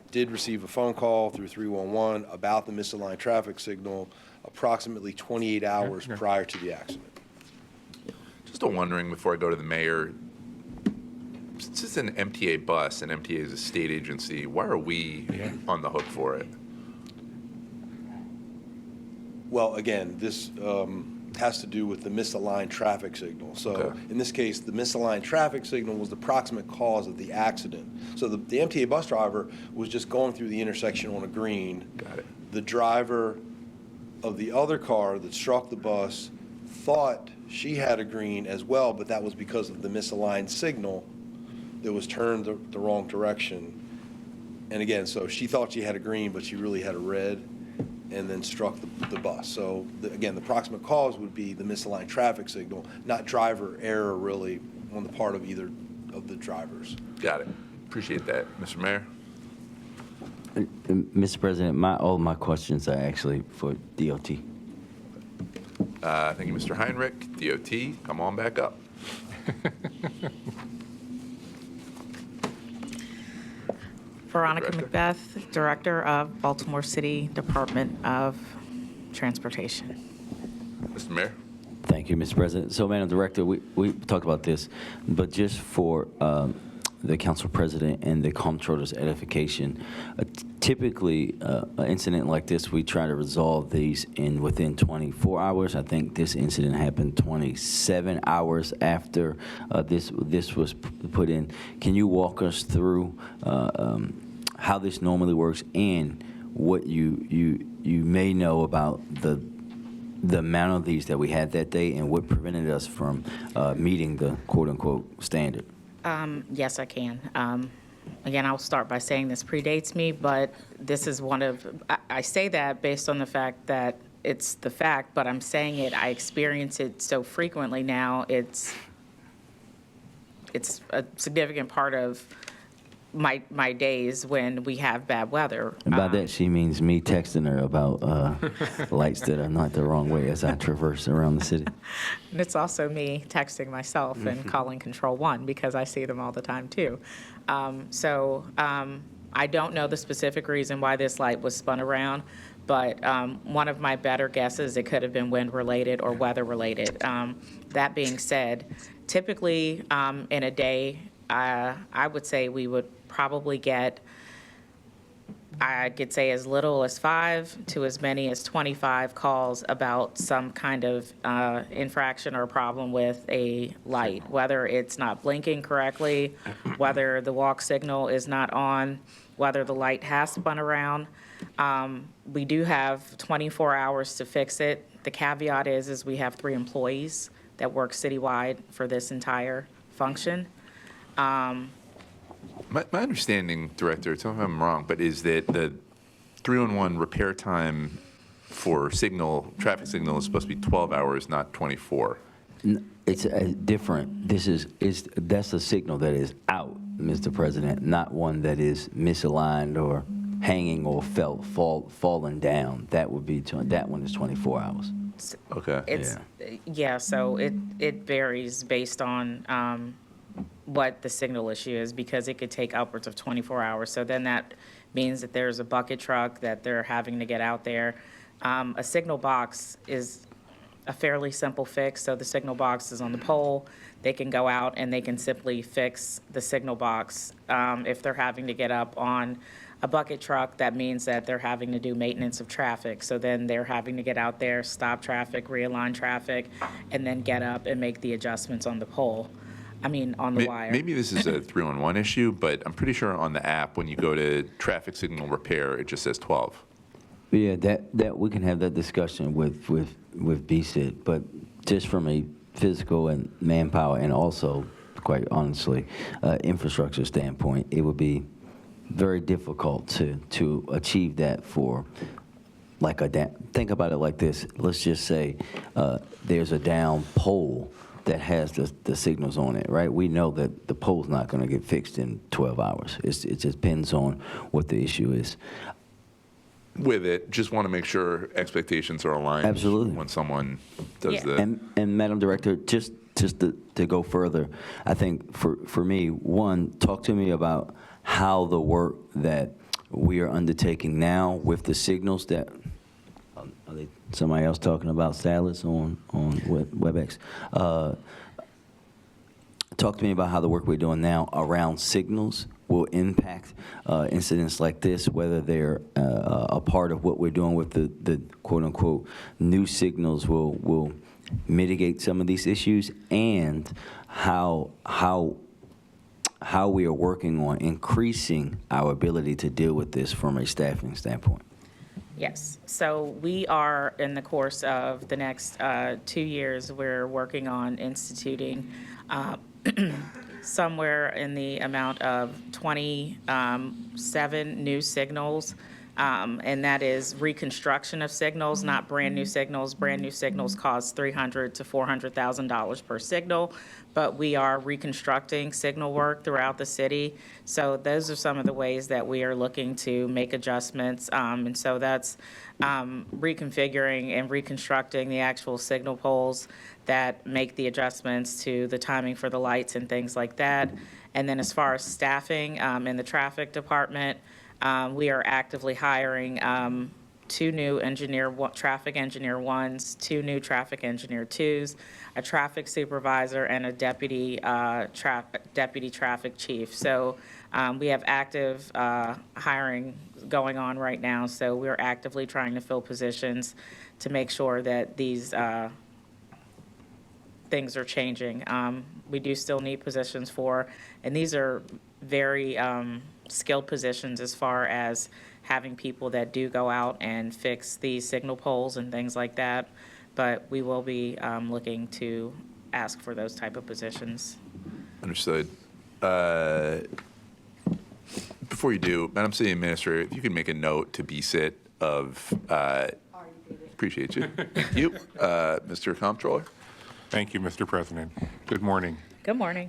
did receive a phone call through 311 about the misaligned traffic signal approximately 28 hours prior to the accident. Just wondering before I go to the mayor, since it's an MTA bus and MTA is a state agency, why are we on the hook for it? Well, again, this has to do with the misaligned traffic signal. So Okay. in this case, the misaligned traffic signal was the proximate cause of the accident. So the MTA bus driver was just going through the intersection on a green. Got it. The driver of the other car that struck the bus thought she had a green as well, but that was because of the misaligned signal that was turned the wrong direction. And again, so she thought she had a green, but she really had a red, and then struck the bus. So again, the proximate cause would be the misaligned traffic signal, not driver error really on the part of either of the drivers. Got it. Appreciate that. Mr. Mayor? Mr. President, all my questions are actually for DOT. Thank you, Mr. Heinrich. DOT, come on back up. Veronica Director. McBeth, Director of Baltimore City Department of Transportation. Mr. Mayor? Thank you, Mr. President. So, Madam Director, we talked about this, but just for the Council President and the comptroller's edification, typically, an incident like this, we try to resolve these within 24 hours. I think this incident happened 27 hours after this was put in. Can you walk us through how this normally works and what you may know about the amount of these that we had that day and what prevented us from meeting the quote-unquote standard? Yes, I can. Again, I'll start by saying this predates me, but this is one of, I say that based on the fact that it's the fact, but I'm saying it, I experience it so frequently now, it's a significant part of my days when we have bad weather. And by that, she means me texting her about lights that are not the wrong way as I traverse around the city. And it's also me texting myself and calling Control One because I see them all the time too. I don't know the specific reason why this light was spun around, but one of my better guesses, it could have been wind-related or weather-related. That being said, typically in a day, I would say we would probably get, I could say as little as 5 to as many as 25 calls about some kind of infraction or problem with a light, whether it's not blinking correctly, whether the walk signal is not on, whether the light has spun around. We do have 24 hours to fix it. The caveat is we have 3 employees that work citywide for this entire function. My understanding, Director, tell me if I'm wrong, but is that the 311 repair time for traffic signal is supposed to be 12 hours, not 24? It's different. That's a signal that is out, Mr. President, not one that is misaligned or hanging or falling down. That one is 24 hours. Okay. So it varies based on what the signal issue is, because it could take upwards of 24 hours. So then that means that there's a bucket truck that they're having to get out there. A signal box is a fairly simple fix. So the signal box is on the pole. They can go out and they can simply fix the signal box. If they're having to get up on a bucket truck, that means that they're having to do maintenance of traffic. So then they're having to get out there, stop traffic, realign traffic, and then get up and make the adjustments on the pole. On the wire. Maybe this is a 311 issue, but I'm pretty sure on the app, when you go to traffic signal repair, it just says 12. Yeah, that we can have that discussion with BSID, but just from a physical and manpower and also, quite honestly, infrastructure standpoint, it would be very difficult to achieve that for like think about it like this. Let's just say there's a down pole that has the signals on it, right? We know that the pole's not going to get fixed in 12 hours. It just depends on what the issue is. With it, just want to make sure expectations are aligned. Absolutely. When someone does Yeah. the. And Madam Director, just to go further, I think for me, one, talk to me about how the work that we are undertaking now with the signals that, are they somebody else talking about salads on WebEx? Talk to me about how the work we're doing now around signals will impact incidents like this, whether they're a part of what we're doing with the quote-unquote new signals will mitigate some of these issues, and how we are working on increasing our ability to deal with this from a staffing standpoint. Yes, so we are, in the course of the next 2 years, we're working on instituting somewhere in the amount of 27 new signals, and that is reconstruction of signals, not brand-new signals. Brand-new signals cost $300,000 to $400,000 per signal, but we are reconstructing signal work throughout the city. So those are some of the ways that we are looking to make adjustments, and so that's reconfiguring and reconstructing the actual signal poles that make the adjustments to the timing for the lights and things like that. And then as far as staffing in the traffic department, we are actively hiring 2 new traffic engineer 1s, 2 new traffic engineer 2s, a traffic supervisor, and a deputy traffic chief. So we have active hiring going on right now. So we're actively trying to fill positions to make sure that these things are changing. We do still need positions and these are very skilled positions as far as having people that do go out and fix the signal poles and things like that. But we will be looking to ask for those type of positions. Understood. Before you do, Madam City Administrator, if you could make a note to BSIT of, appreciate you. Thank you. Mr. Comptroller? Thank you, Mr. President. Good morning. Good morning.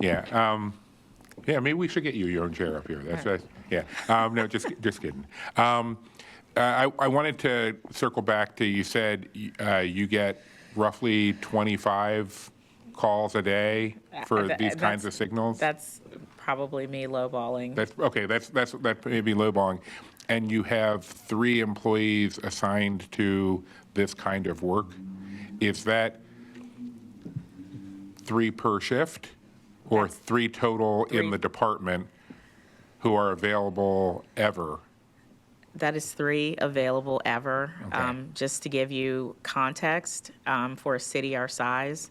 Yeah, maybe we should get you your own chair up here. That's yeah. No, just kidding. I wanted to circle back to, you said you get roughly 25 calls a day for these kinds of signals? That's probably me lowballing. That's okay. That may be lowballing. And you have 3 employees assigned to this kind of work. Is that 3 per shift, or 3 total in the department who are available ever? That is 3 available ever. Okay. Just to give you context, for a city our size,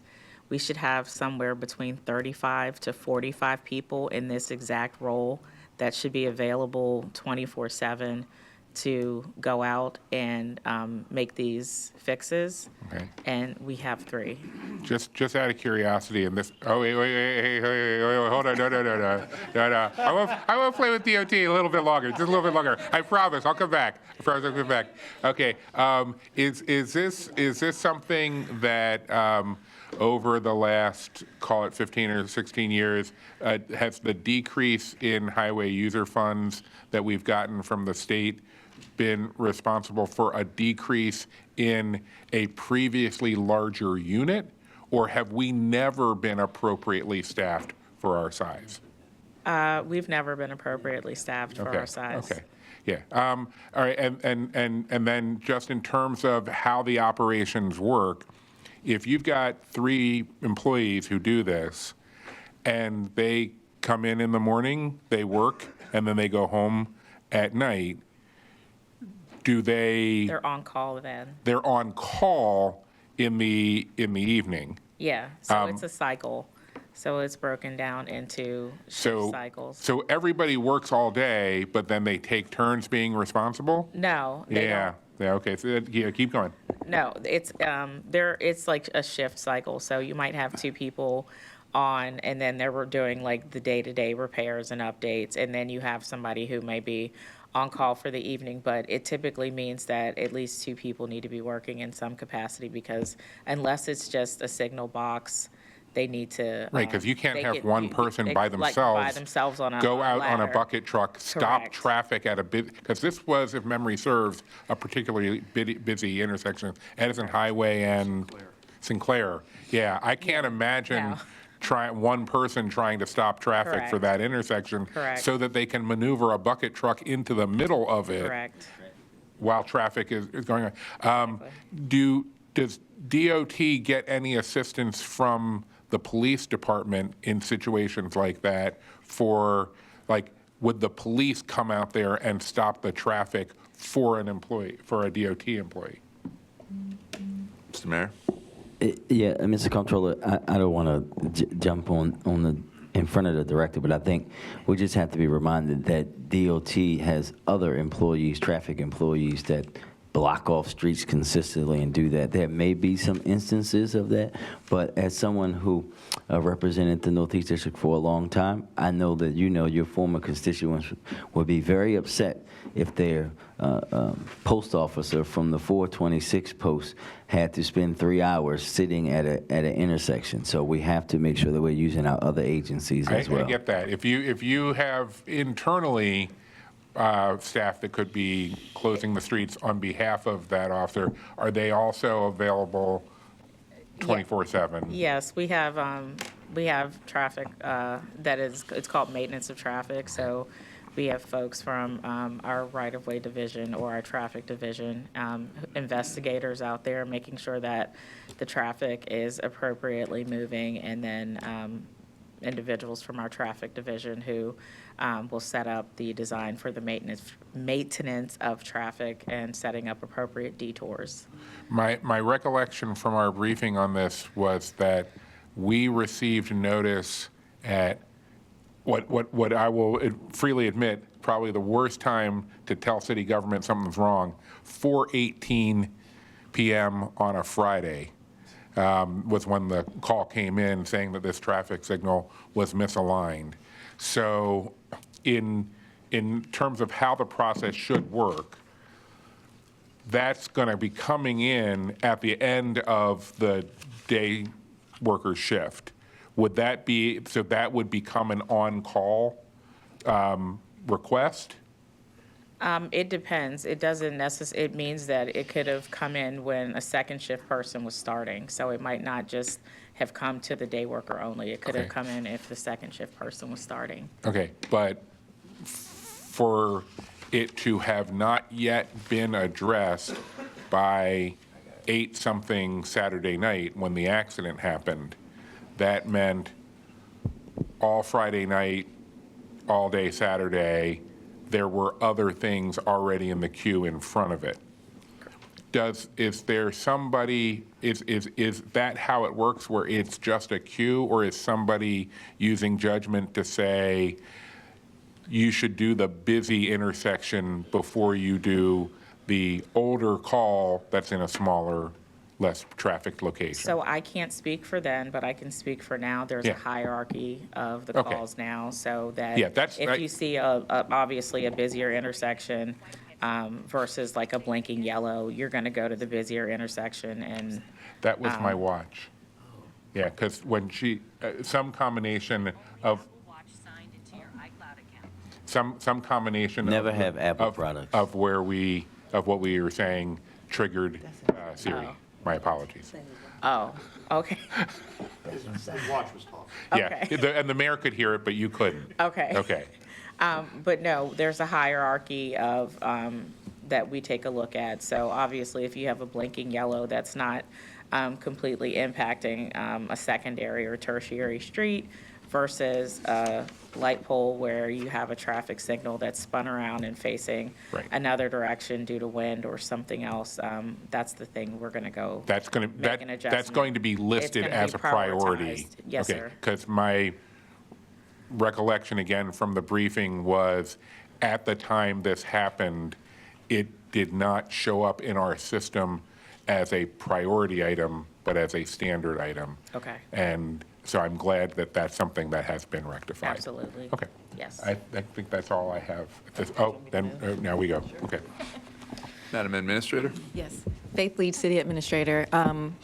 we should have somewhere between 35 to 45 people in this exact role that should be available 24/7 to go out and make these fixes. Okay. And we have 3. Just out of curiosity, and this. Oh wait, hold on, no. I will play with DOT a little bit longer, just a little bit longer. I promise, I'll come back. I promise I'll come back. Okay, is this something that over the last, call it 15 or 16 years, has the decrease in highway user funds that we've gotten from the state been responsible for a decrease in a previously larger unit, or have we never been appropriately staffed for our size? We've never been appropriately staffed for our size. Okay. Yeah. All right. And then just in terms of how the operations work, if you've got 3 employees who do this, and they come in the morning, they work, and then they go home at night, They're on call then. They're on call in the evening. Yeah, so it's a cycle. So it's broken down into shift cycles. So everybody works all day, but then they take turns being responsible? No, they don't. Yeah, okay, so keep going. No, it's like a shift cycle. So you might have 2 people on, and then they're doing like the day-to-day repairs and updates, and then you have somebody who may be on call for the evening, but it typically means that at least 2 people need to be working in some capacity, because unless it's just a signal box, they need to. Right, because you can't they have get- one you- person like, by by themselves on a go out on a ladder. bucket truck, stop Correct. traffic at a because this was, if memory serves, a particularly busy intersection, Edison Highway and Sinclair. Yeah, I can't imagine No. one person trying to stop traffic for Correct. that intersection. Correct. So that they can maneuver a bucket truck into the middle of it Correct. while traffic is going on. Does DOT get any assistance from the police department in situations like that would the police come out there and stop the traffic for an employee, for a DOT employee? Mr. Mayor? Yeah, Mr. Comptroller, I don't want to jump in front of the director, but I think we just have to be reminded that DOT has other employees, traffic employees, that block off streets consistently and do that. There may be some instances of that, but as someone who represented the Northeast District for a long time, I know that your former constituents would be very upset if their post officer from the 426 post had to spend 3 hours sitting at an intersection. So we have to make sure that we're using our other agencies as well. I get that. If you have internally staff that could be closing the streets on behalf of that officer, are they also available 24/7? Yes, we have traffic it's called maintenance of traffic. So we have folks from our right-of-way division or our traffic division, investigators out there making sure that the traffic is appropriately moving, and then individuals from our traffic division who will set up the design for the maintenance of traffic and setting up appropriate detours. My recollection from our briefing on this was that we received notice at what I will freely admit, probably the worst time to tell city government something's wrong, 4:18 p.m. on a Friday was when the call came in saying that this traffic signal was misaligned. So in terms of how the process should work, that's going to be coming in at the end of the day worker's shift. Would that be, so that would become an on-call request? It depends. It doesn't necessarily, it means that it could have come in when a second shift person was starting. So it might not just have come to the day worker only. It could have Okay. come in if the second shift person was starting. Okay, but for it to have not yet been addressed by 8-something Saturday night when the accident happened, that meant all Friday night, all day Saturday, there were other things already in the queue in front of it. Is there somebody, is that how it works, where it's just a queue, or is somebody using judgment to say, you should do the busy intersection before you do the older call that's in a smaller, less trafficked location? So I can't speak for then, but I can speak for now. There's Yeah. a hierarchy of the Okay. calls now, so that Yeah, that's- if you see obviously a busier intersection versus like a blinking yellow, you're going to go to the busier intersection and. That was my watch. Yeah, because when some combination of, Watch signed into your iCloud account. some combination. Never of- have Apple of- products. Of what we were saying triggered Siri. My apologies. Oh, okay. Yeah, and the mayor could hear it, but you couldn't. Okay. Okay. But no, there's a hierarchy of, that we take a look at. So obviously, if you have a blinking yellow, that's not completely impacting a secondary or tertiary street versus a light pole where you have a traffic signal that's spun around and facing Right. another direction due to wind or something else. That's the thing we're going to go. That's going to, Make an that's adjustment. going to be It's listed gonna as be a priority. prioritized. Yes, sir. Because my recollection again from the briefing was, at the time this happened, it did not show up in our system as a priority item, but as a standard item. Okay. And So I'm glad that that's something that has been rectified. Absolutely. Okay. Yes. I think that's all I have. Now we go. Okay. Madam Administrator? Yes. Faith Leach, City Administrator. I'm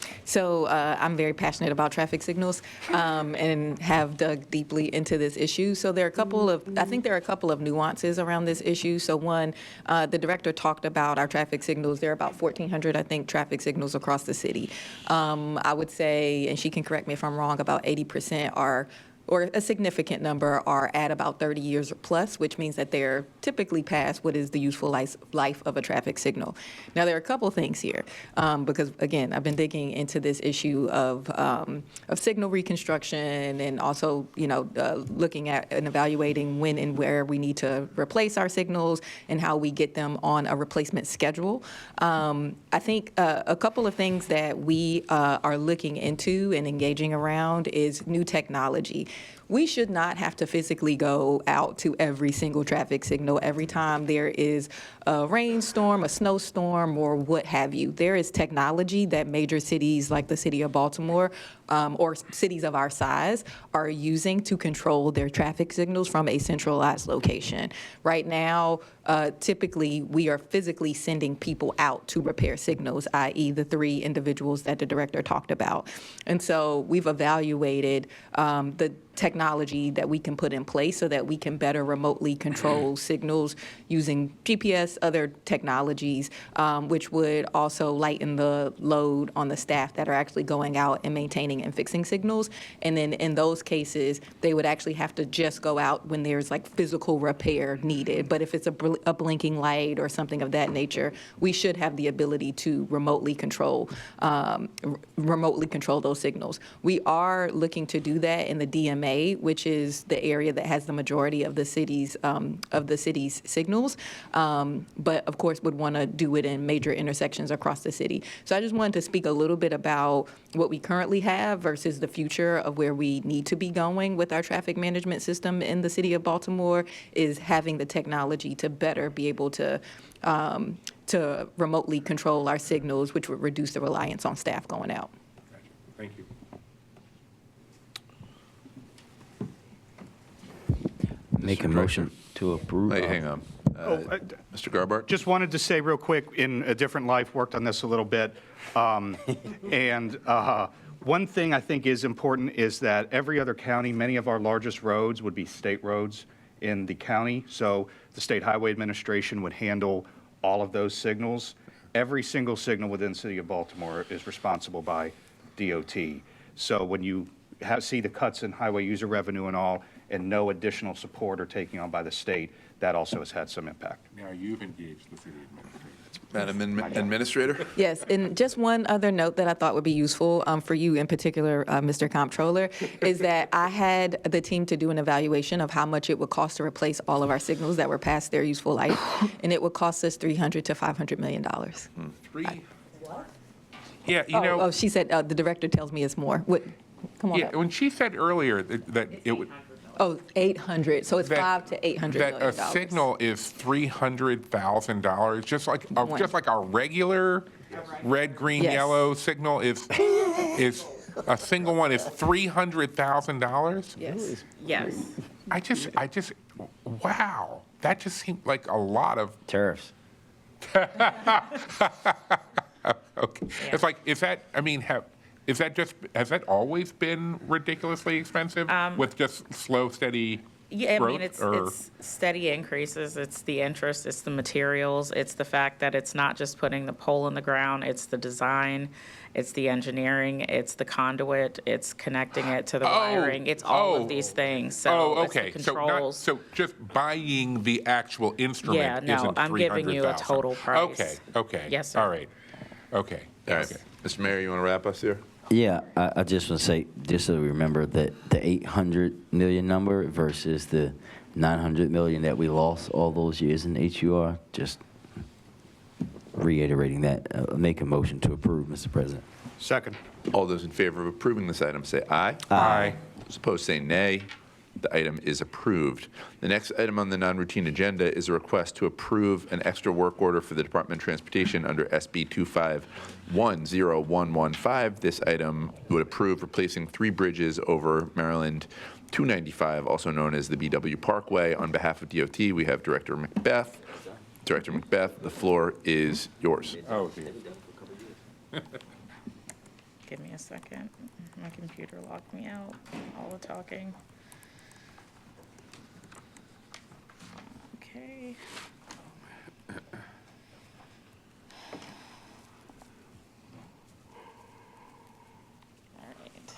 very passionate about traffic signals and have dug deeply into this issue. So I think there are a couple of nuances around this issue. So one, the director talked about our traffic signals. There are about 1,400, I think, traffic signals across the city. I would say, and she can correct me if I'm wrong, about 80% are, or a significant number are at about 30 years or plus, which means that they're typically past what is the useful life of a traffic signal. Now, there are a couple things here, because, again, I've been digging into this issue of signal reconstruction and also, looking at and evaluating when and where we need to replace our signals and how we get them on a replacement schedule. I think a couple of things that we are looking into and engaging around is new technology. We should not have to physically go out to every single traffic signal every time there is a rainstorm, a snowstorm, or what have you. There is technology that major cities like the city of Baltimore or cities of our size are using to control their traffic signals from a centralized location. Right now, typically, we are physically sending people out to repair signals, i.e. the 3 individuals that the director talked about. And so we've evaluated the technology that we can put in place so that we can better remotely control signals using GPS, other technologies, which would also lighten the load on the staff that are actually going out and maintaining and fixing signals. And then in those cases, they would actually have to just go out when there's like physical repair needed. But if it's a blinking light or something of that nature, we should have the ability to remotely control those signals. We are looking to do that in the DMA, which is the area that has the majority of the city's signals, but of course would want to do it in major intersections across the city. So I just wanted to speak a little bit about what we currently have versus the future of where we need to be going with our traffic management system in the city of Baltimore, is having the technology to better be able to remotely control our signals, which would reduce the reliance on staff going out. Thank you. Make a motion to approve. Hey, hang on. Mr. Garbart? Just wanted to say real quick, in a different life, worked on this a little bit. And one thing I think is important is that every other county, many of our largest roads would be state roads in the county. So the State Highway Administration would handle all of those signals. Every single signal within the city of Baltimore is responsible by DOT. So when you see the cuts in highway user revenue and all, and no additional support or taking on by the state, that also has had some impact. Now you've engaged the city administrator. Madam Administrator? Yes, and just one other note that I thought would be useful for you in particular, Mr. Comptroller, is that I had the team to do an evaluation of how much it would cost to replace all of our signals that were past their useful life, and it would cost us $300 to $500 million. Yeah, Oh, she said, the director tells me it's more. Come on yeah, up. when she said earlier that it would. Oh, 800, so it's that- $500 to $800 million. That a signal is $300,000, just like our regular red, green, Yes. yellow signal is a single one is $300,000. Yes. Yes. I just wow, that just seemed like a lot of. Tariffs. Okay, it's like has that always been ridiculously expensive with just slow, steady Yeah, I mean, growth, it's steady increases. It's the interest, it's the materials, it's the fact that it's not just putting the pole in the ground, it's the design, it's the engineering, it's the conduit, it's connecting it to the wiring, it's all of these things. So it's the okay. controls. So just buying the actual instrument Yeah, no, isn't I'm giving you a $300,000. total price. Okay. Yes, sir. All right. Okay. All right. Okay. Mr. Mayor, you want to wrap us here? Yeah, I just want to say, just so we remember that the 800 million number versus the 900 million that we lost all those years in HUR, just reiterating that. Make a motion to approve, Mr. President. Second. All those in favor of approving this item say aye. Aye. Those opposed say nay. The item is approved. The next item on the non-routine agenda is a request to approve an extra work order for the Department of Transportation under SB 2510115. This item would approve replacing 3 bridges over Maryland 295, also known as the BW Parkway. On behalf of DOT, we have Director Macbeth. Director Macbeth, the floor is yours. Oh, dear. Give me a second. My computer locked me out, all the talking. Okay. All right.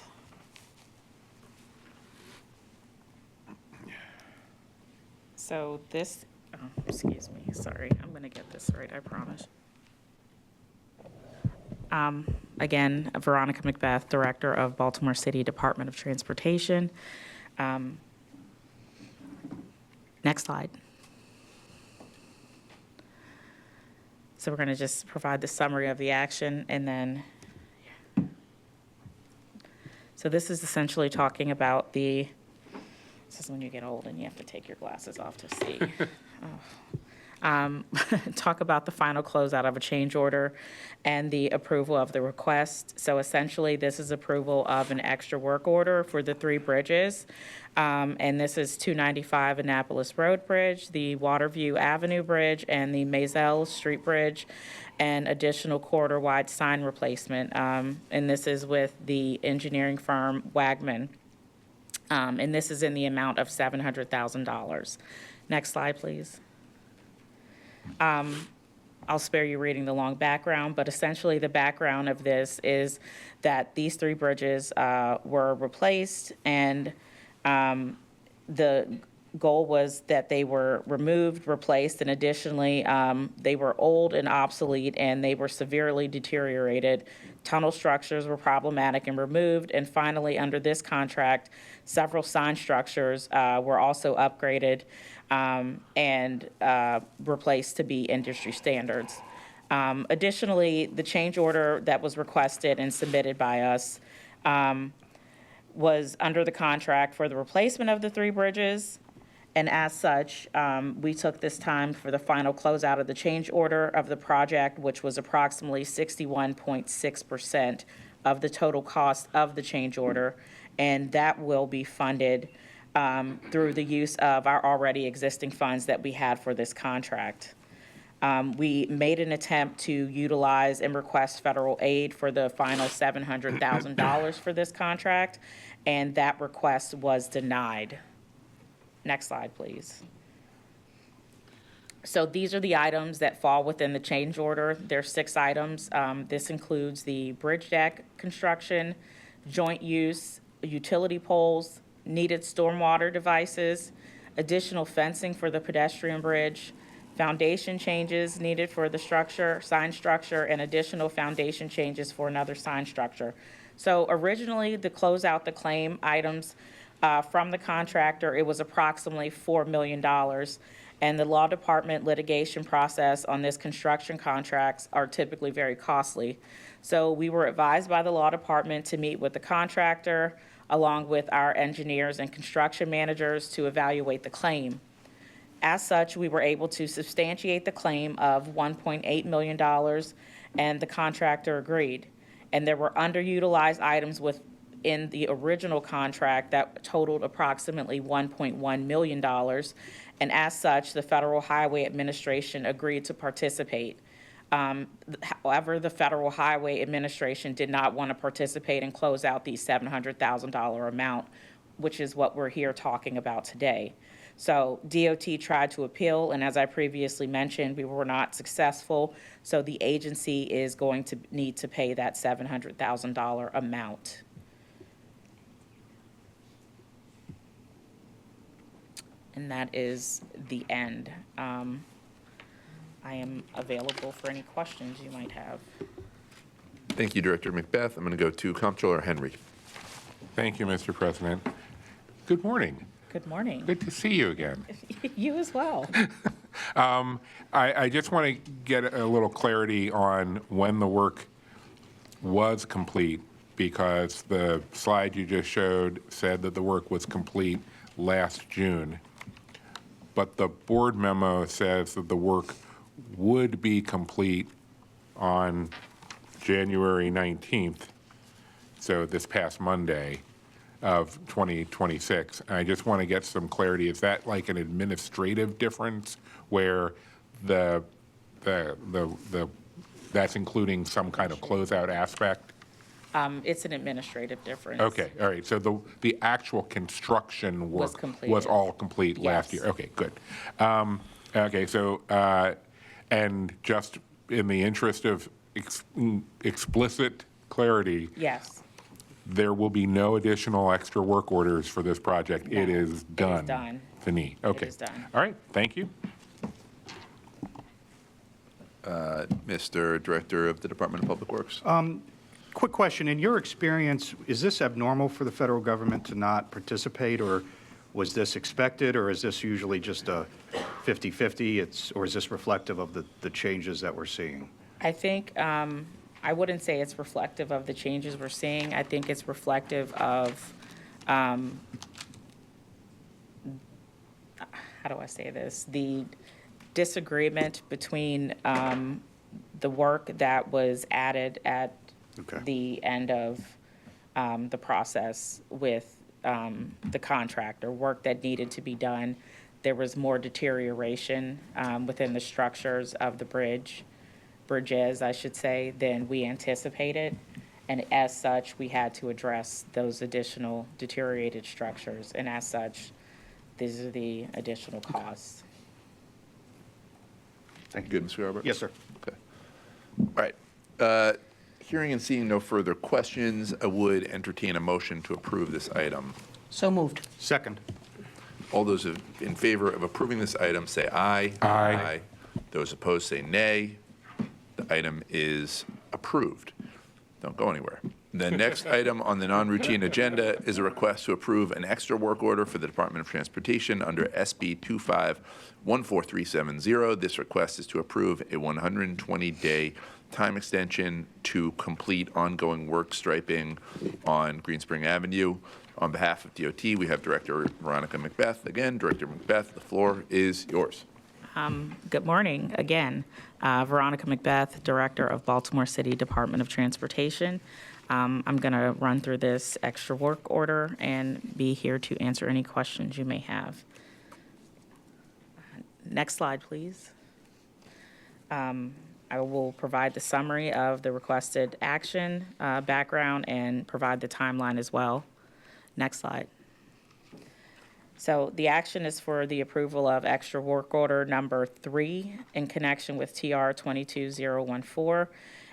So this, excuse me, sorry, I'm gonna get this right, I promise. Again, Veronica Macbeth, Director of Baltimore City Department of Transportation. Next slide. So we're going to just provide the summary of the action and then. So this is essentially talking about this is when you get old and you have to take your glasses off to see. Talk about the final closeout of a change order and the approval of the request. So essentially, this is approval of an extra work order for the 3 bridges. And this is 295 Annapolis Road Bridge, the Waterview Avenue Bridge, and the Maisel Street Bridge, and additional corridor-wide sign replacement. And this is with the engineering firm Wagman. And this is in the amount of $700,000. Next slide, please. I'll spare you reading the long background, but essentially the background of this is that these 3 bridges were replaced, and the goal was that they were removed, replaced, and additionally, they were old and obsolete, and they were severely deteriorated. Tunnel structures were problematic and removed, and finally, under this contract, several sign structures were also upgraded and replaced to be industry standards. Additionally, the change order that was requested and submitted by us was under the contract for the replacement of the 3 bridges. And as such, we took this time for the final closeout of the change order of the project, which was approximately 61.6% of the total cost of the change order. And that will be funded through the use of our already existing funds that we had for this contract. We made an attempt to utilize and request federal aid for the final $700,000 for this contract, and that request was denied. Next slide, please. So these are the items that fall within the change order. There's 6 items. This includes the bridge deck construction, joint use, utility poles, needed stormwater devices, additional fencing for the pedestrian bridge, foundation changes needed for the structure, sign structure, and additional foundation changes for another sign structure. So originally, to close out the claim items from the contractor, it was approximately $4 million. And the law department litigation process on this construction contracts are typically very costly. So we were advised by the law department to meet with the contractor along with our engineers and construction managers to evaluate the claim. As such, we were able to substantiate the claim of $1.8 million, and the contractor agreed. And there were underutilized items within the original contract that totaled approximately $1.1 million. And as such, the Federal Highway Administration agreed to participate. However, the Federal Highway Administration did not want to participate and close out the $700,000 amount, which is what we're here talking about today. So DOT tried to appeal, and as I previously mentioned, we were not successful. So the agency is going to need to pay that $700,000 amount. And that is the end. I am available for any questions you might have. Thank you, Director Macbeth. I'm going to go to Comptroller Henry. Thank you, Mr. President. Good morning. Good morning. Good to see you again. You as well. I just want to get a little clarity on when the work was complete, because the slide you just showed said that the work was complete last June, but the board memo says that the work would be complete on January 19th, so this past Monday of 2026. And I just want to get some clarity. Is that like an administrative difference where that's including some kind of closeout aspect? It's an administrative difference. Okay, all right, so the actual construction Was work completed. was all complete last Yes. year? Okay, good. Okay, so, and just in the interest of explicit clarity, Yes, there will be no additional extra work orders for this project? It No, is done? done. Fini, okay. is done. All right, thank you. Mr. Director of the Department of Public Works. Quick question, in your experience, is this abnormal for the federal government to not participate, or was this expected, or is this usually just a 50-50, or is this reflective of the changes that we're seeing? I think, I wouldn't say it's reflective of the changes we're seeing. I think it's reflective of, how do I say this? The disagreement between the work that was added at Okay. the end of the process with the contractor, work that needed to be done. There was more deterioration within the structures of the bridges, I should say, than we anticipated. And as such, we had to address those additional deteriorated structures. And as such, these are the additional costs. Thank you. Good, Mr. Garber? Yes, sir. Okay. All right. Hearing and seeing no further questions, I would entertain a motion to approve this item. So moved. Second. All those in favor of approving this item, say aye. Aye. Those opposed, say nay. The item is approved. Don't go anywhere. The next item on the non-routine agenda is a request to approve an extra work order for the Department of Transportation under SB 2514370. This request is to approve a 120-day time extension to complete ongoing work striping on Greenspring Avenue. On behalf of DOT, we have Director Veronica McBeth. Again, Director McBeth, the floor is yours. Good morning again. Veronica McBeth, Director of Baltimore City Department of Transportation. I'm going to run through this extra work order and be here to answer any questions you may have. Next slide, please. I will provide the summary of the requested action, background, and provide the timeline as well. Next slide. So the action is for the approval of extra work order number 3 in connection with TR 22014.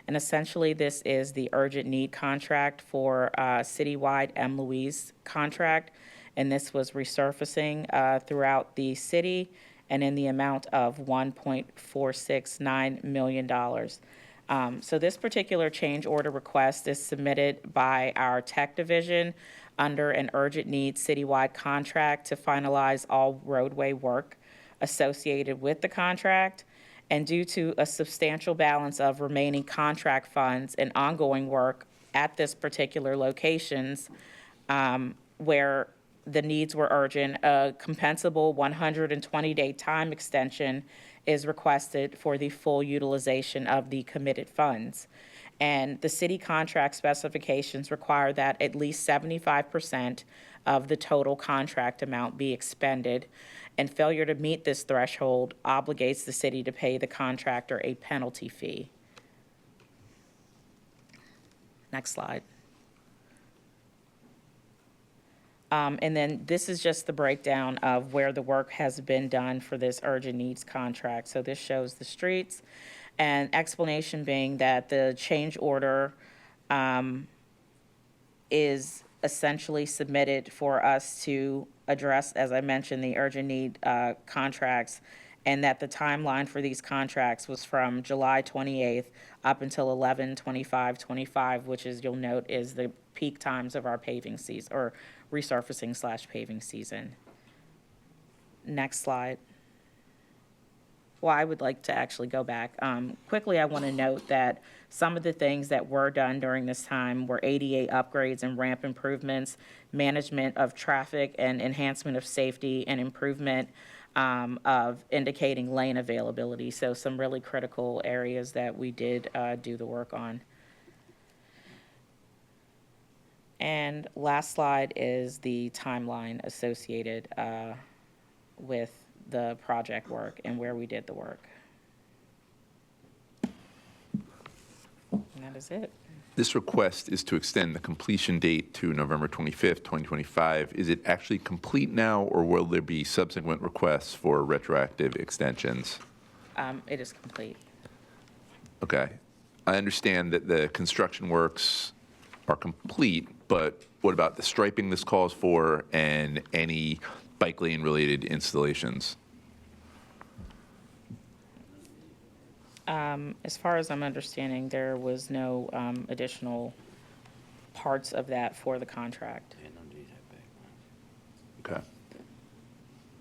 And essentially, this is the urgent need contract for citywide M. Louise contract. And this was resurfacing throughout the city and in the amount of $1.469 million. So this particular change order request is submitted by our tech division under an urgent needs citywide contract to finalize all roadway work associated with the contract. And due to a substantial balance of remaining contract funds and ongoing work at this particular locations where the needs were urgent, a compensable 120-day time extension is requested for the full utilization of the committed funds. And the city contract specifications require that at least 75% of the total contract amount be expended, and failure to meet this threshold obligates the city to pay the contractor a penalty fee. Next slide. And then this is just the breakdown of where the work has been done for this urgent needs contract. So this shows the streets, and explanation being that the change order is essentially submitted for us to address, as I mentioned, the urgent need contracts, and that the timeline for these contracts was from July 28th up until 11/25/25, which is, you'll note, is the peak times of our paving season, or resurfacing/paving season. Next slide. Well, I would like to actually go back. Quickly, I want to note that some of the things that were done during this time were ADA upgrades and ramp improvements, management of traffic and enhancement of safety, and improvement of indicating lane availability. So some really critical areas that we did do the work on. And last slide is the timeline associated with the project work and where we did the work. And that is it. This request is to extend the completion date to November 25th, 2025. Is it actually complete now, or will there be subsequent requests for retroactive extensions? It is complete. Okay. I understand that the construction works are complete, but what about the striping this calls for and any bike lane related installations? As far as I'm understanding, there was no additional parts of that for the contract, Okay.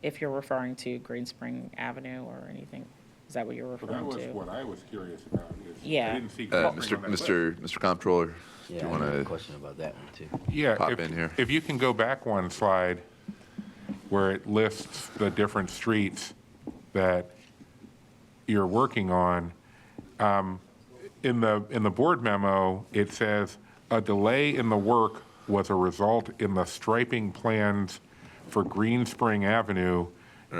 if you're referring to Green Spring Avenue or anything. Is that what you're Well, that referring was to? what I was curious about. Is Yeah. I didn't see. Mr. Comptroller, do Yeah, you I want have a to? question about that one, too. Yeah, pop in here? if you can go back one slide where it lists the different streets that you're working on. In the board memo, it says, a delay in the work was a result in the striping plans for Green Spring Avenue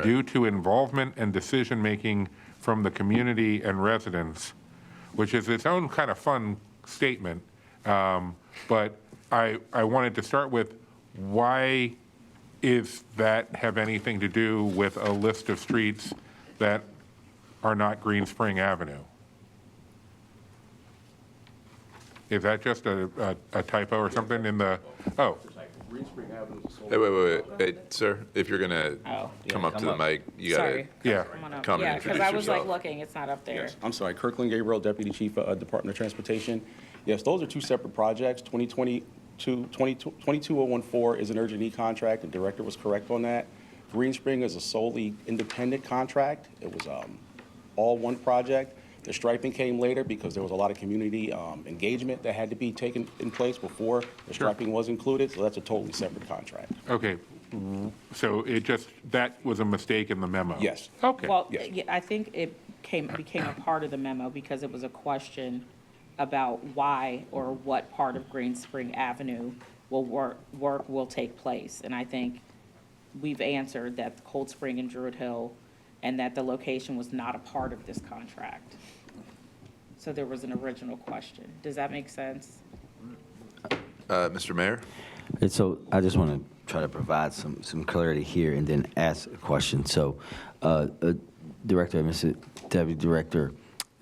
due to involvement and decision-making from the community and residents, which is its own kind of fun statement. But I wanted to start with, why is that have anything to do with a list of streets that are not Green Spring Avenue? Is that just a typo or something in the, oh, Wait, sir, if you're going to Oh. come up to the up. mic, you got to. Sorry. yeah. Come on up. Come and Yeah, because introduce I was like yourself. looking, it's not up there. I'm sorry, Kirkland Gabriel, Deputy Chief of Department of Transportation. Yes, those are two separate projects. 22014 is an urgent need contract. The director was correct on that. Green Spring is a solely independent contract. It was all one project. The striping came later because there was a lot of community engagement that had to be taken in place before the striping was included. So that's a totally separate contract. Okay. So it just, that was a mistake in the memo? Yes. Okay. Well, Yes. yeah, I think it became a part of the memo because it was a question about why or what part of Green Spring Avenue work will take place. And I think we've answered that Cold Spring and Druid Hill, and that the location was not a part of this contract. So there was an original question. Does that make sense? Mr. Mayor? And so I just want to try to provide some clarity here and then ask a question. So, Director, Mr. Deputy Director,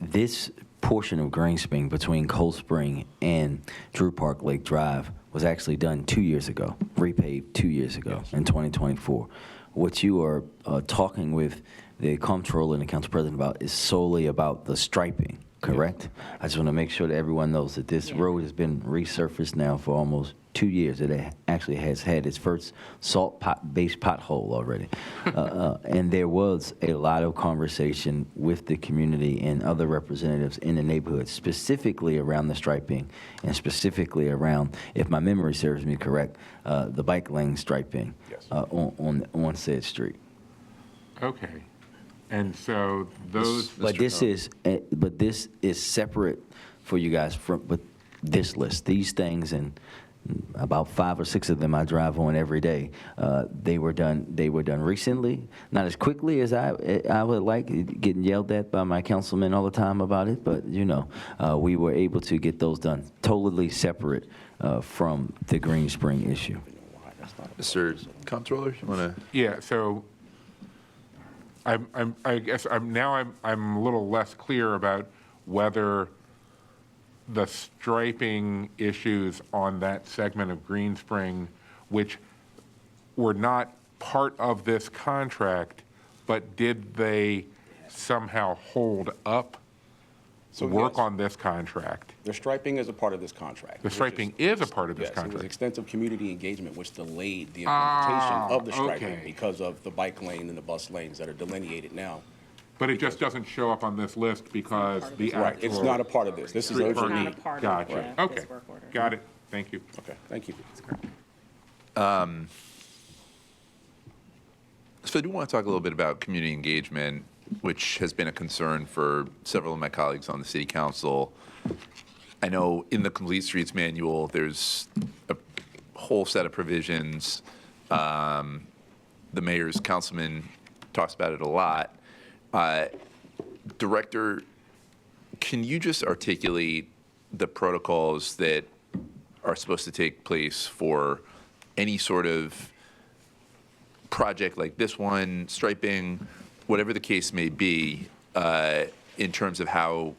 this portion of Green Spring between Cold Spring and Drew Park Lake Drive was actually done 2 years ago, repaved 2 years ago in 2024. What you are talking with the comptroller and the council president about is solely about the striping, correct? I just want to make sure that everyone knows that this road has been resurfaced now for almost 2 years. It actually has had its first salt-based pothole already. And there was a lot of conversation with the community and other representatives in the neighborhood, specifically around the striping and specifically around, if my memory serves me correct, the bike lane striping on said street. Okay. And so those, But this is separate for you guys from this list. These things, and about 5 or 6 of them I drive on every day. They were done recently, not as quickly as I would like. Getting yelled at by my councilman all the time about it, but we were able to get those done totally separate from the Green Spring issue. Mr. Comptroller, you want to? yeah, so I guess I'm a little less clear about whether the striping issues on that segment of Green Spring, which were not part of this contract, but did they somehow hold up work yes. on this contract? The striping is a part of this contract. The striping is a part of this Yes, it was contract? extensive community engagement which delayed the implementation of the striping okay. because of the bike lane and the bus lanes that are delineated now But it just doesn't show up on this list because the actual. Right, it's not a part of this. This is Street urgent parking- need. Not a part of Gotcha. this Okay, work order. got it. Thank you. Okay, thank you. So I do want to talk a little bit about community engagement, which has been a concern for several of my colleagues on the city council. I know in the Complete Streets Manual, there's a whole set of provisions. The mayor's councilman talks about it a lot. Director, can you just articulate the protocols that are supposed to take place for any sort of project like this one, striping, whatever the case may be, in terms of how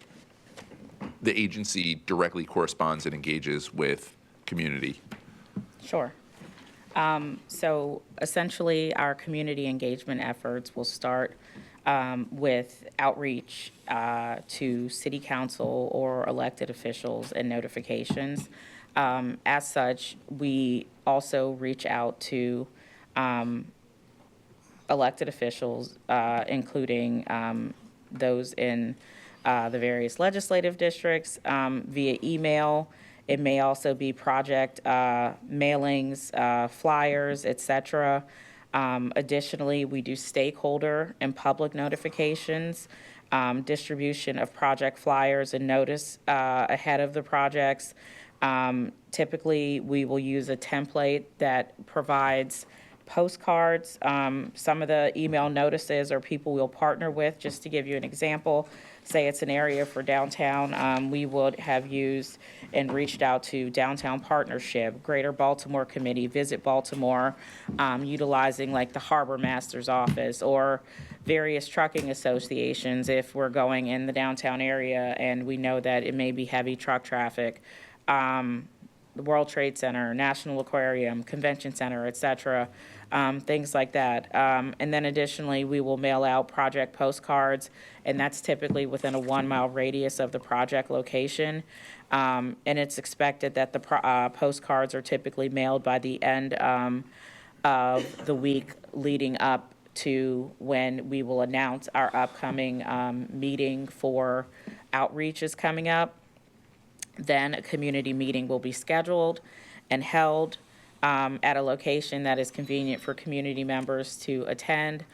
the agency directly corresponds and engages with community? Sure. So essentially, our community engagement efforts will start with outreach to city council or elected officials and notifications. As such, we also reach out to elected officials, including those in the various legislative districts via email. It may also be project mailings, flyers, et cetera. Additionally, we do stakeholder and public notifications, distribution of project flyers and notice ahead of the projects. Typically, we will use a template that provides postcards. Some of the email notices are people we'll partner with. Just to give you an example, say it's an area for downtown, we would have used and reached out to Downtown Partnership, Greater Baltimore Committee, Visit Baltimore, utilizing like the Harbor Master's Office or various trucking associations if we're going in the downtown area and we know that it may be heavy truck traffic. The World Trade Center, National Aquarium, Convention Center, et cetera, things like that. And then additionally, we will mail out project postcards, and that's typically within a 1-mile radius of the project location. And it's expected that the postcards are typically mailed by the end of the week leading up to when we will announce our upcoming meeting for outreach is coming up. Then a community meeting will be scheduled and held at a location that is convenient for community members to attend.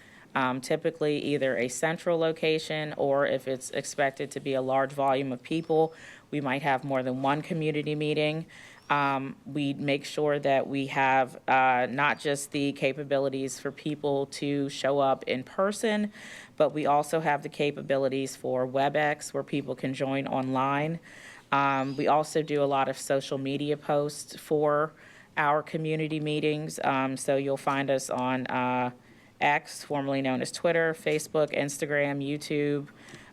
Typically either a central location, or if it's expected to be a large volume of people, we might have more than one community meeting. We make sure that we have not just the capabilities for people to show up in person, but we also have the capabilities for WebEx where people can join online. We also do a lot of social media posts for our community meetings. So you'll find us on X, formerly known as Twitter, Facebook, Instagram, YouTube.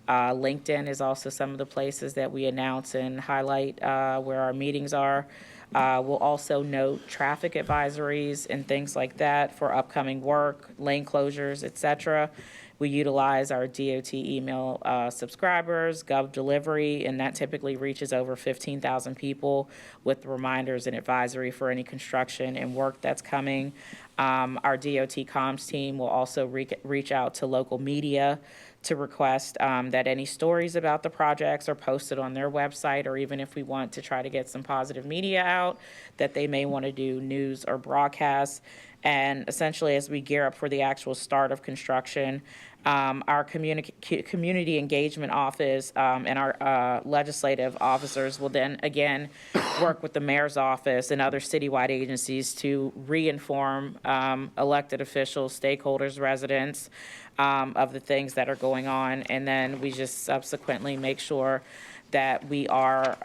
LinkedIn is also some of the places that we announce and highlight where our meetings are. We'll also note traffic advisories and things like that for upcoming work, lane closures, et cetera. We utilize our DOT email subscribers, Gov Delivery, and that typically reaches over 15,000 people with reminders and advisory for any construction and work that's coming. Our DOT comms team will also reach out to local media to request that any stories about the projects are posted on their website, or even if we want to try to get some positive media out, that they may want to do news or broadcasts. And essentially, as we gear up for the actual start of construction, our community engagement office and our legislative officers will then again work with the mayor's office and other citywide agencies to re-inform elected officials, stakeholders, residents of the things that are going on. And then we just subsequently make sure that we are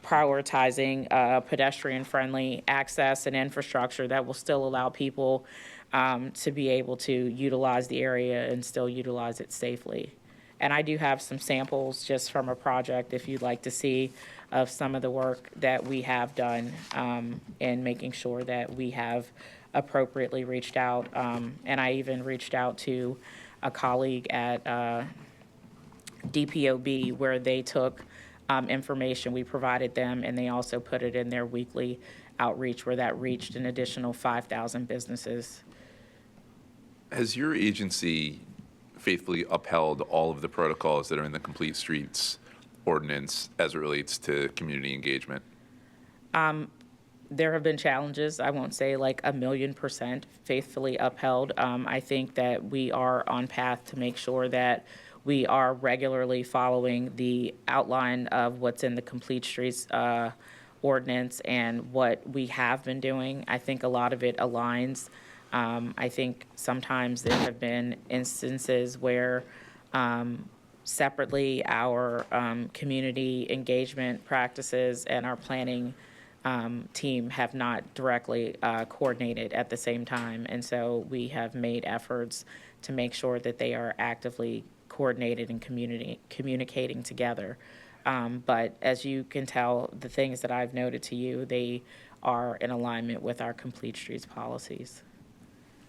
prioritizing pedestrian-friendly access and infrastructure that will still allow people to be able to utilize the area and still utilize it safely. And I do have some samples just from a project, if you'd like to see, of some of the work that we have done in making sure that we have appropriately reached out. And I even reached out to a colleague at DPOB where they took information we provided them, and they also put it in their weekly outreach where that reached an additional 5,000 businesses. Has your agency faithfully upheld all of the protocols that are in the Complete Streets ordinance as it relates to community engagement? There have been challenges. I won't say like 1,000,000% faithfully upheld. I think that we are on path to make sure that we are regularly following the outline of what's in the Complete Streets ordinance and what we have been doing. I think a lot of it aligns. I think sometimes there have been instances where separately our community engagement practices and our planning team have not directly coordinated at the same time. And so we have made efforts to make sure that they are actively coordinated and communicating together. But as you can tell, the things that I've noted to you, they are in alignment with our Complete Streets policies.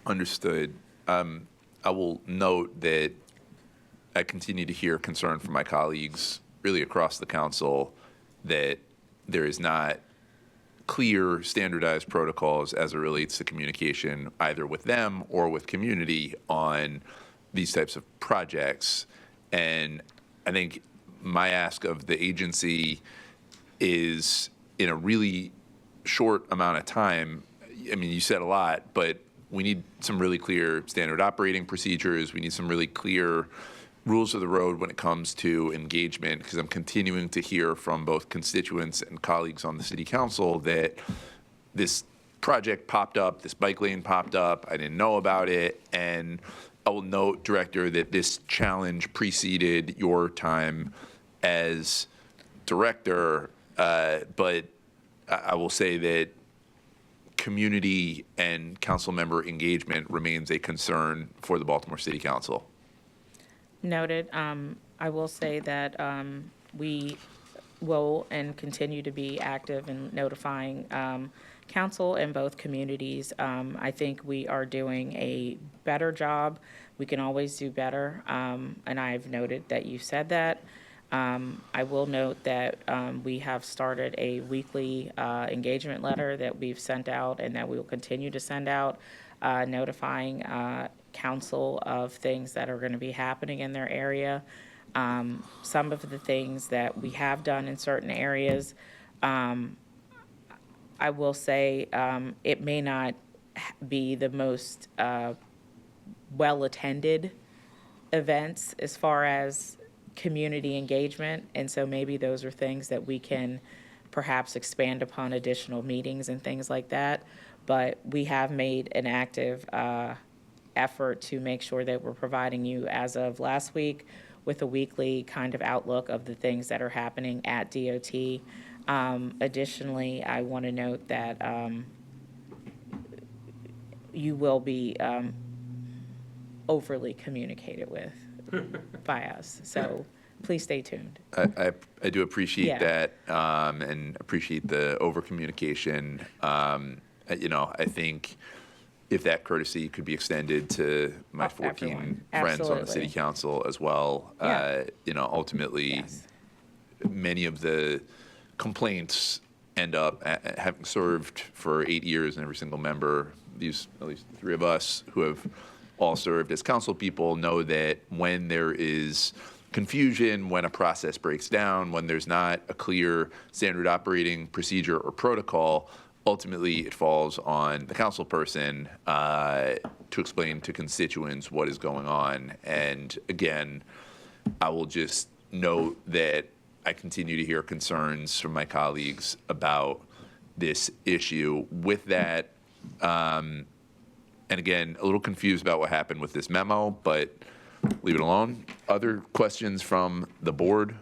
Understood. I will note that I continue to hear concern from my colleagues really across the council that there is not clear standardized protocols as it relates to communication either with them or with community on these types of projects. And I think my ask of the agency is, in a really short amount of time, I mean, you said a lot, but we need some really clear standard operating procedures. We need some really clear rules of the road when it comes to engagement, because I'm continuing to hear from both constituents and colleagues on the city council that this project popped up, this bike lane popped up, I didn't know about it. And I will note, Director, that this challenge preceded your time as director, but I will say that community and council member engagement remains a concern for the Baltimore City Council. Noted. I will say that we will and continue to be active in notifying council and both communities. I think we are doing a better job. We can always do better, and I've noted that you said that. I will note that we have started a weekly engagement letter that we've sent out and that we will continue to send out, notifying council of things that are going to be happening in their area. Some of the things that we have done in certain areas, I will say it may not be the most well-attended events as far as community engagement, and so maybe those are things that we can perhaps expand upon additional meetings and things like that. But we have made an active effort to make sure that we're providing you, as of last week, with a weekly kind of outlook of the things that are happening at DOT. Additionally, I want to note that you will be overly communicated with by us, so please stay tuned. I do appreciate Yeah. that, and appreciate the over-communication. You know, I think if that courtesy could be extended to my 14 everyone. friends on the Absolutely. city council as well, Yeah. you know, ultimately, Yes. many of the complaints end up having served for 8 years, and every single member, these, at least the three of us who have all served as council people, know that when there is confusion, when a process breaks down, when there's not a clear standard operating procedure or protocol, ultimately it falls on the council person to explain to constituents what is going on. And again, I will just note that I continue to hear concerns from my colleagues about this issue. With that, and again, a little confused about what happened with this memo, but leave it alone. Other questions from the board?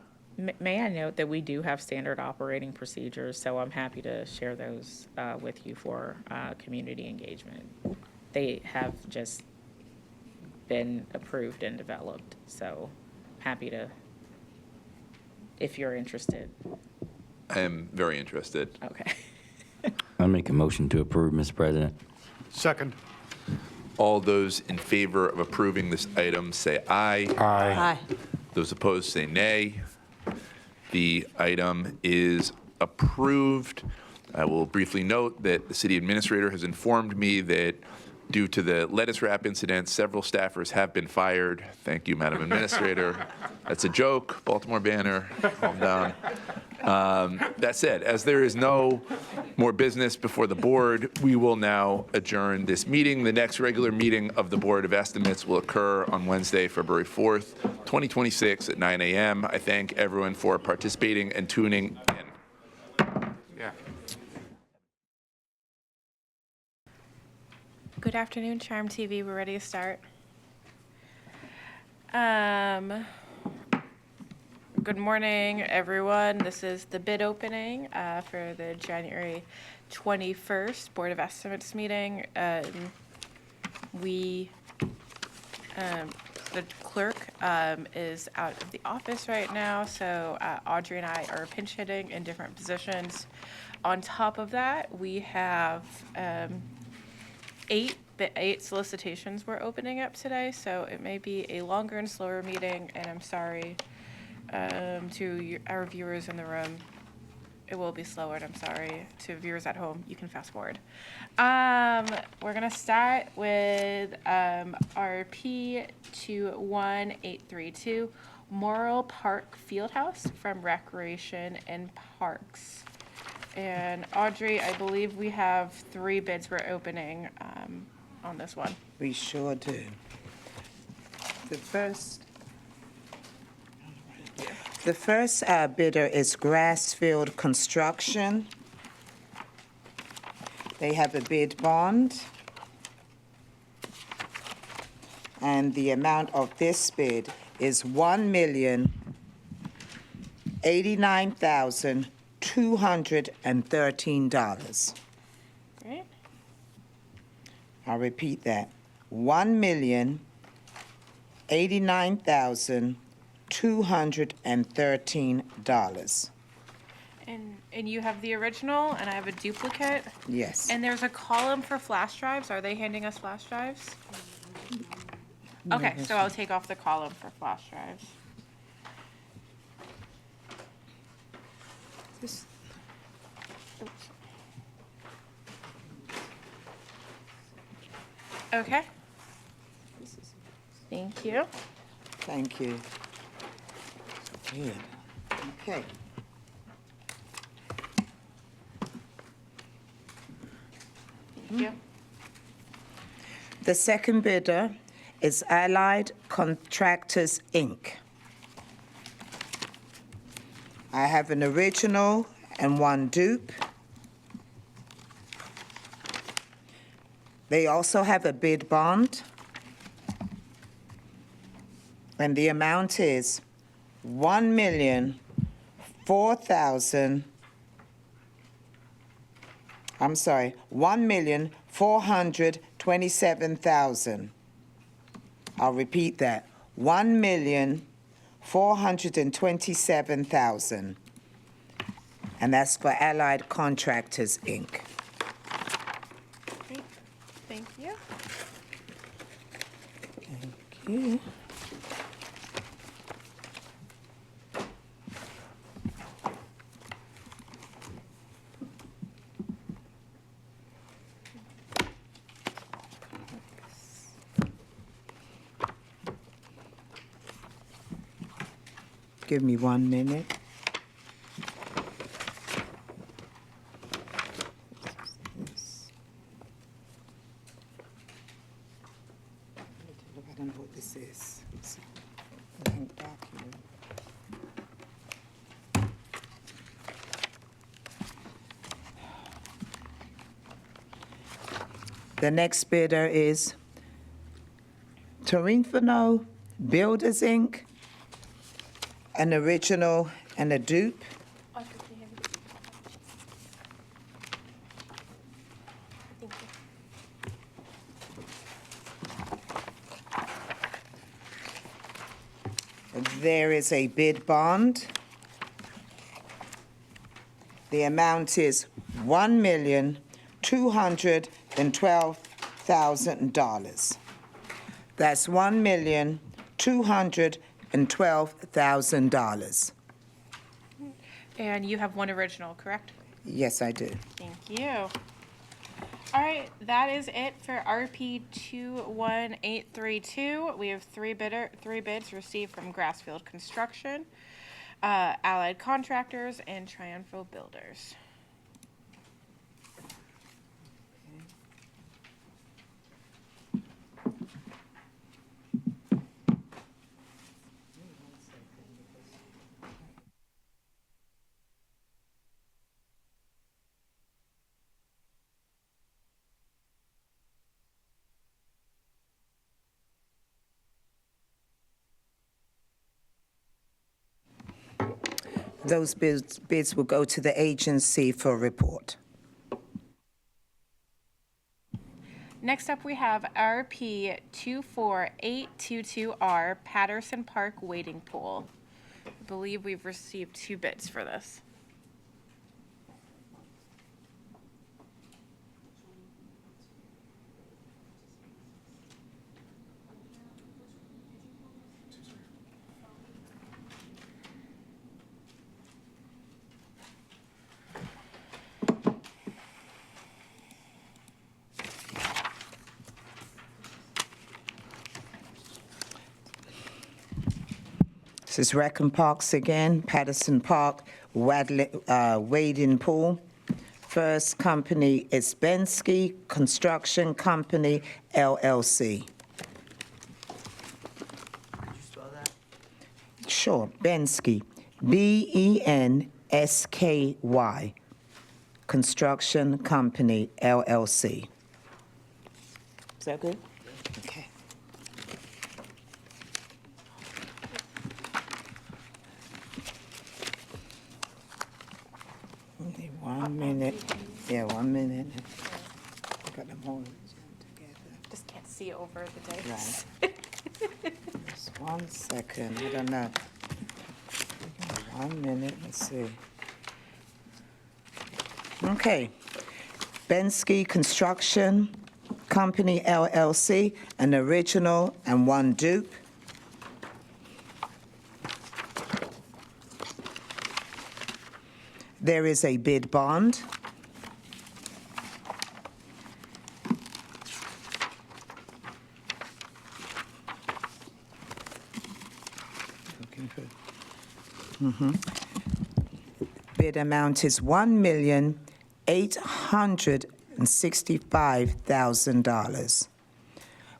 May I note that we do have standard operating procedures, so I'm happy to share those with you for community engagement. They have just been approved and developed, so happy to, if you're interested. I am very interested. Okay. I make a motion to approve, Mr. President. Second. All those in favor of approving this item, say aye. Aye. Those opposed, say nay. The item is approved. I will briefly note that the city administrator has informed me that Due to the lettuce wrap incident, several staffers have been fired. Thank you, Madam Administrator. That's a joke. Baltimore Banner, calm down. That said, as there is no more business before the board, we will now adjourn this meeting. The next regular meeting of the Board of Estimates will occur on Wednesday, February 4th, 2026 at 9 a.m. I thank everyone for participating and tuning in. Yeah. Good afternoon, Charm TV. We're ready to start. Good morning, everyone. This is the bid opening for the January 21st Board of Estimates meeting. The clerk is out of the office right now, so Audrey and I are pinch hitting in different positions. On top of that, we have eight solicitations we're opening up today, so it may be a longer and slower meeting, and I'm sorry to our viewers in the room. It will be slower, and I'm sorry to viewers at home. You can fast forward. We're gonna start with RP 21832, Morrill Park Fieldhouse from Recreation and Parks. And Audrey, I believe we have 3 bids we're opening on this one. We sure do. The first bidder is Grassfield Construction. They have a bid bond. And the amount of this bid is $1,089,213. Great. I'll repeat that. $1,089,213. And you have the original, and I have a duplicate. Yes. And there's a column for flash drives. Are they handing us flash drives? Okay, so I'll take off the column for flash drives. Okay. Thank you. Thank you. Good. Okay. Thank you. The second bidder is Allied Contractors, Inc. I have an original and 1 dupe. They also have a bid bond. And the amount is $1,427,000. I'll repeat that, $1,427,000. And that's for Allied Contractors, Inc. Great. Thank you. Thank you. Give me 1 minute. I don't know what this is. It's a blank document. The next bidder is Torrefino Builders, Inc., an original and a dupe. There is a bid bond. The amount is $1,212,000. That's $1,212,000. And you have 1 original, correct? Yes, I do. Thank you. All right, that is it for RP 21832. We have three bids received from Grassfield Construction, Allied Contractors, and Triumphal Builders. Those bids will go to the agency for report. Next up, we have RP 24822R Patterson Park Wading Pool. I believe we've received 2 bids for this. This is Rackham Parks again, Patterson Park, Wading Pool. First company is Bensky Construction Company, LLC. Sure, Bensky, B-E-N-S-K-Y, Construction Company, LLC. Is that good? Okay. Okay, 1 minute. Yeah, 1 minute. Got them all together. Just can't see over the dice. Right. Just 1 second, I don't know. 1 minute, let's see. Okay. Bensky Construction Company, LLC, an original and 1 dupe. There is a bid bond. Bid amount is $1,865,000.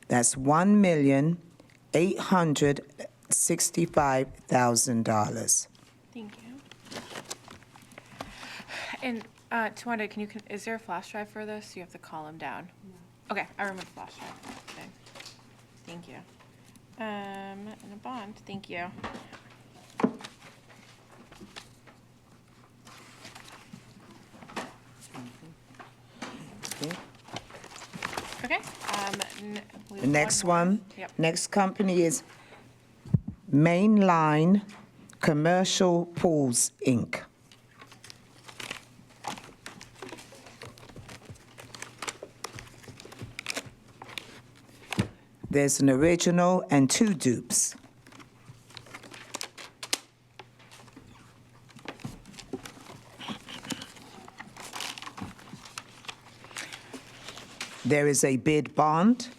That's $1,865,000. Thank you. And Tawanda, is there a flash drive for this? You have to call them down. No. Okay, I remember flash drive. Okay. Thank you. And a bond. Thank you. Okay. The next one, Yep. next company is Mainline Commercial Pools, Inc. There's an original and 2 dupes. There is a bid bond.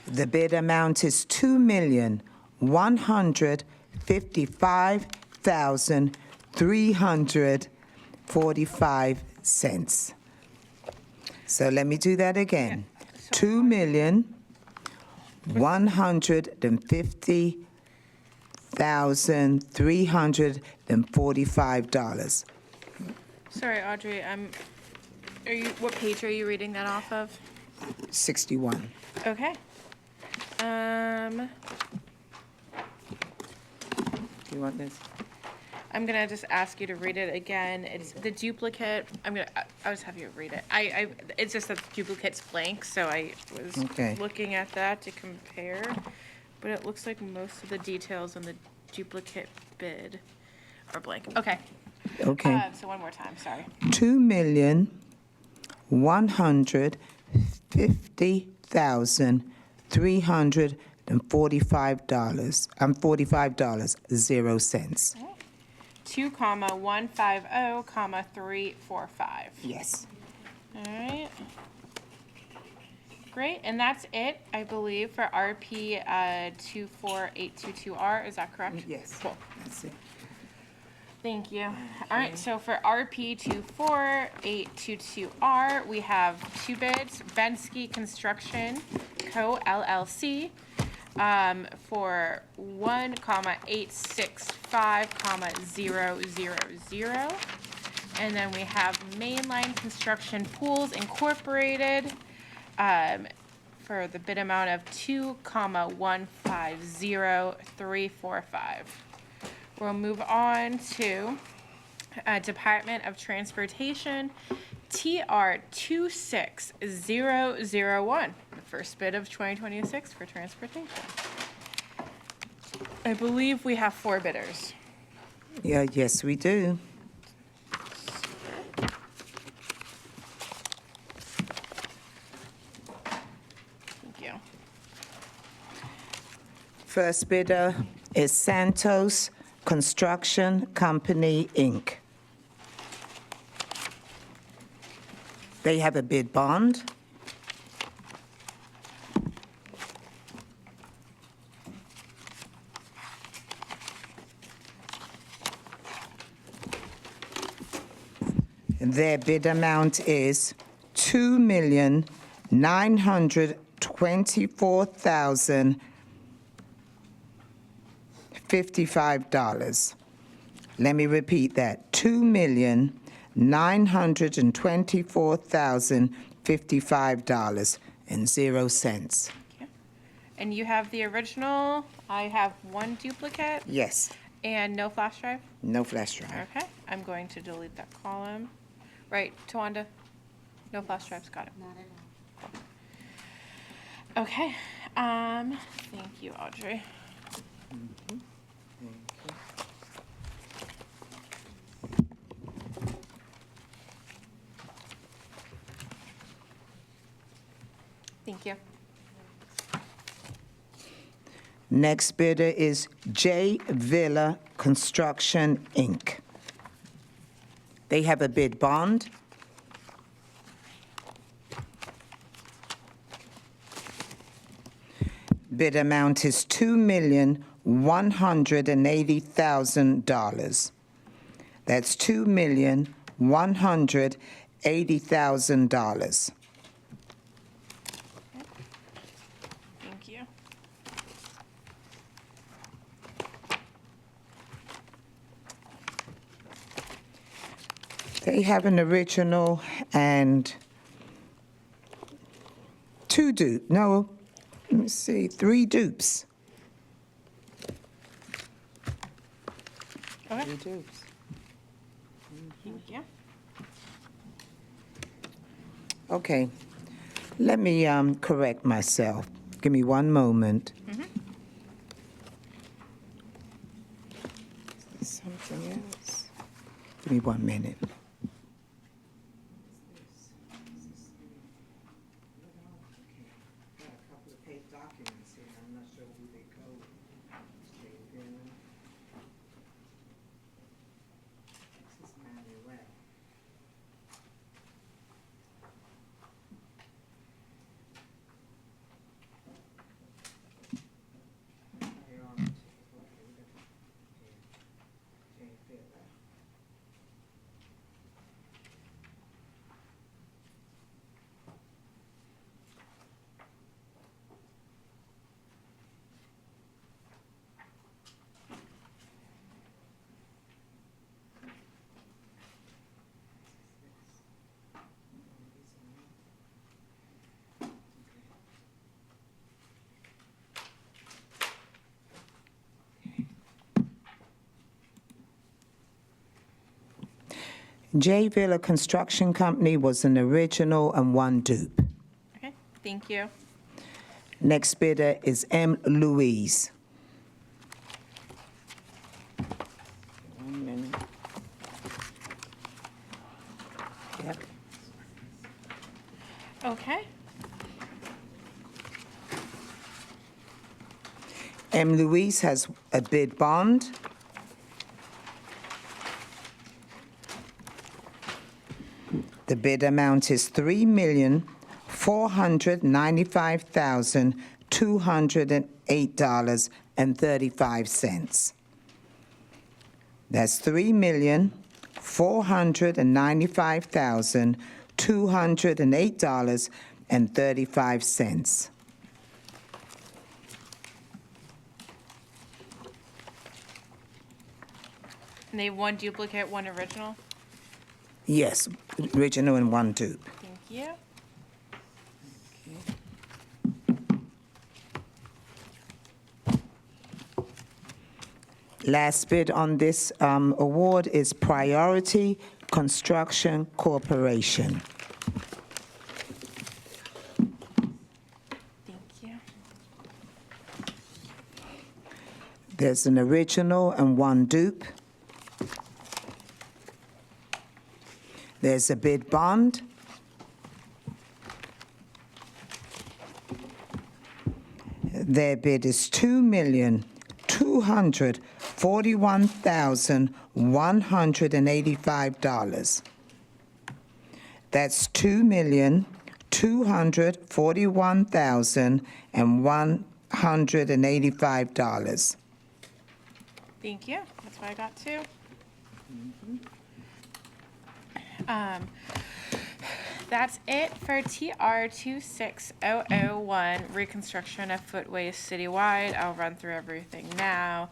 The bid amount is $2,155,345. So let me do that again. $2,150,345. Sorry, Audrey. What page are you reading that off of? 61. Okay. Do you want this? I'm gonna just ask you to read it again. It's the duplicate. I'll just have you read it. It's just that the duplicate's blank, so I was Okay. looking at that to compare. But it looks like most of the details on the duplicate bid are blank. Okay. Okay. So one more time, sorry. $2,150,345. $45.00. 2,150,345. Yes. All right. Great, and that's it, I believe, for RP 24822R, is that correct? Yes. Cool. That's it. Thank you. All right, so for RP 24822R, we have two bids, Bensky Construction Co. LLC, for 1,865,000. And then we have Mainline Construction Pools Incorporated, for the bid amount of 2,150,345. We'll move on to Department of Transportation, TR 26001, the first bid of 2026 for transportation. I believe we have 4 bidders. Yeah, yes, we do. Thank you. First bidder is Santos Construction Company, Inc. They have a bid bond. Their bid amount is $2,924,055. Let me repeat that, $2,924,055.00. And you have the original, I have 1 duplicate, Yes, and no flash drive? no flash drive. Okay, I'm going to delete that column. Right, Tawanda? No flash drives, got it. Not at all. Okay, thank you, Audrey. Thank you. Next bidder is J. Villa Construction, Inc. They have a bid bond. Bid amount is $2,180,000. That's $2,180,000. Thank you. They have an original and 3 dupes. Okay, 3 dupes. thank you. Okay, let me correct myself. Give me one moment. Something else. Give me 1 minute. J. Villa Construction Company was an original and 1 dupe. Okay, thank you. Next bidder is M. Louise. 1 minute. Yep. Okay, M. Louise has a bid bond. The bid amount is $3,495,208.35. That's $3,495,208.35. And they have one duplicate, one original. Yes, original and one dupe. Thank you. Last bid on this award is Priority Construction Corporation. Thank you. There's an original and one dupe. There's a bid bond. Their bid is $2,241,185. That's $2,241,185. Thank you. That's what I got too. That's it for TR 26001, reconstruction of footways citywide. I'll run through everything now.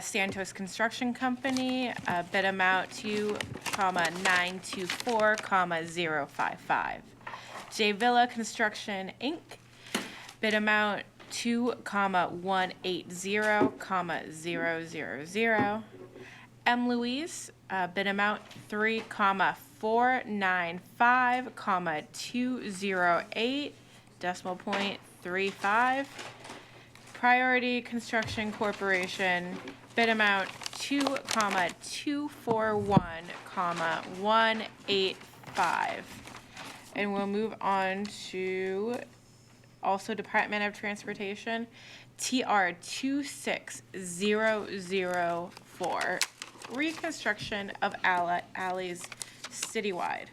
Santos Construction Company, bid amount 2,924,055. J Villa Construction, Inc., bid amount 2,180,000. M. Louise, bid amount 3,495,208, decimal point 35. Priority Construction Corporation, bid amount 2,241,185. And we'll move on to also Department of Transportation, TR 26004, reconstruction of alleys citywide.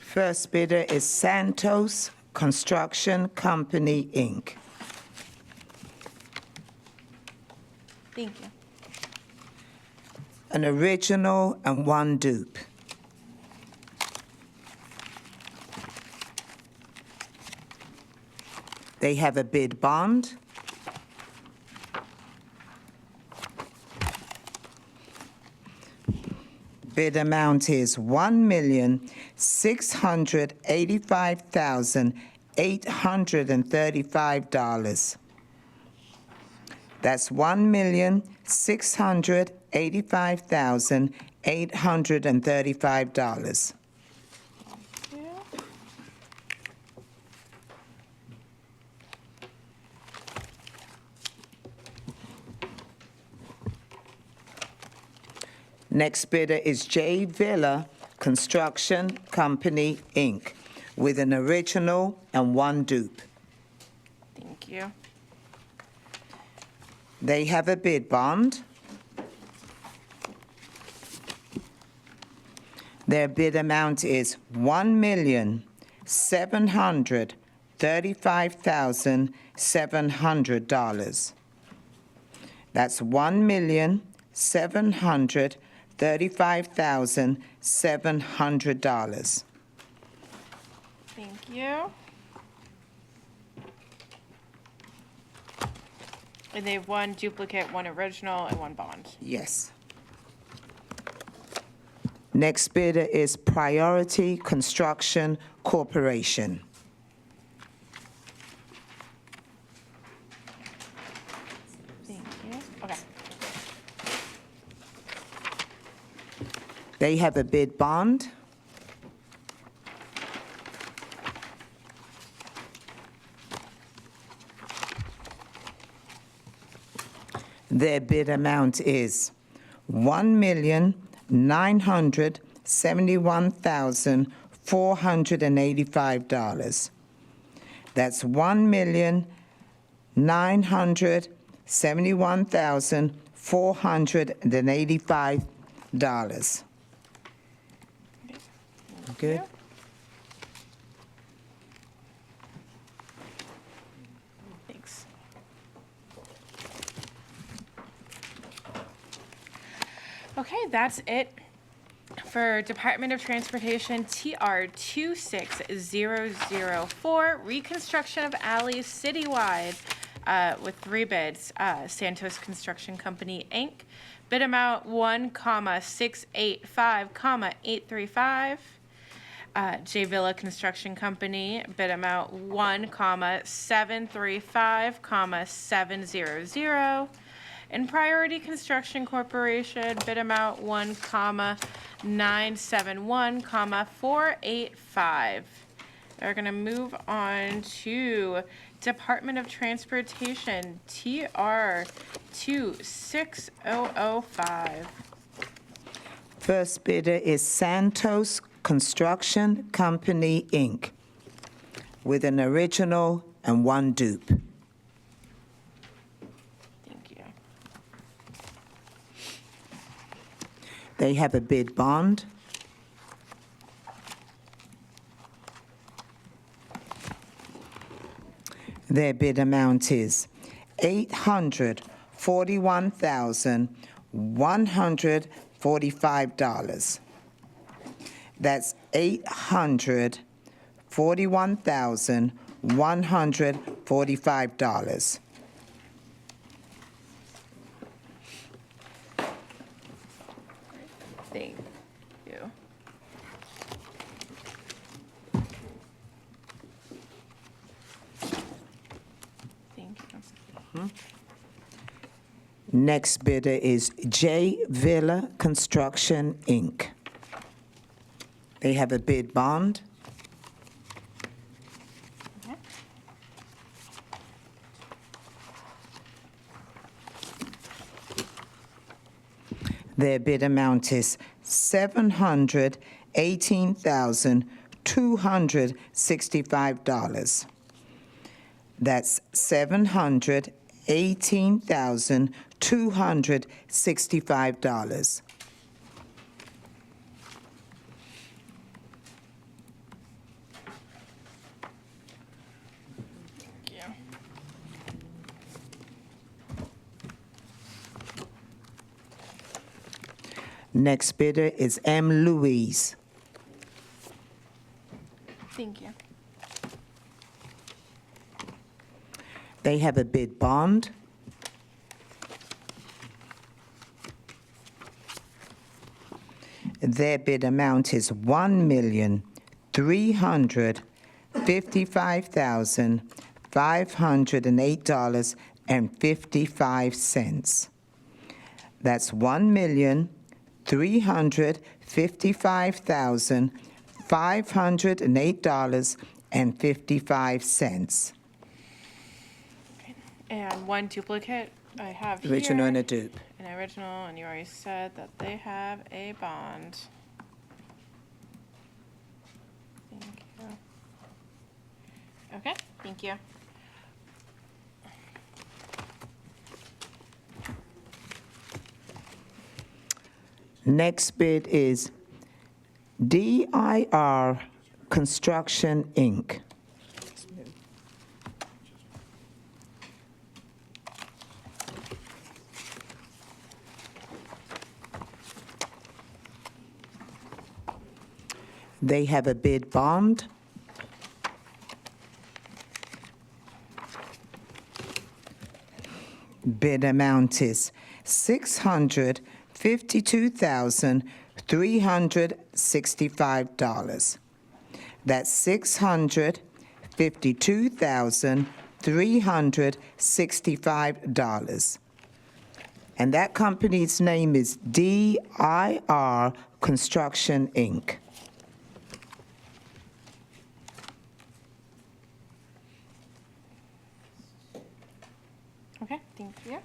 First bidder is Santos Construction Company, Inc. Thank you. An original and one dupe. They have a bid bond. Bid amount is $1,685,835. That's $1,685,835. Next bidder is J Villa Construction Company, Inc., with an original and one dupe. Thank you. They have a bid bond. Their bid amount is $1,735,700. That's $1,735,700. Thank you. And they have one duplicate, one original, and one bond. Yes. Next bidder is Priority Construction Corporation. Thank you. Okay. They have a bid bond. Their bid amount is $1,971,485. That's $1,971,485. Good. Thanks. Okay, that's it for Department of Transportation TR 26004, reconstruction of alleys citywide with 3 bids. Santos Construction Company, Inc. Bid amount 1,685,835. J Villa Construction Company, bid amount 1,735,700. And Priority Construction Corporation, bid amount 1,971,485. We're gonna move on to Department of Transportation, TR 26005. First bidder is Santos Construction Company, Inc., with an original and 1 dupe. Thank you. They have a bid bond. Their bid amount is $841,145. That's $841,145. Thank you. Thank you. Next bidder is J Villa Construction, Inc. They have a bid bond. Their bid amount is $718,265. That's $718,265. Thank you. Next bidder is M. Louise. Thank you. They have a bid bond. Their bid amount is $1,355,508.55. That's $1,355,508.55. And 1 duplicate I have here. Original and a dupe. An original, and you already said that they have a bond. Thank you. Okay, thank you. Next bid is DIR Construction, Inc. They have a bid bond. Bid amount is $652,365. That's $652,365. And that company's name is DIR Construction, Inc. Okay, thank you.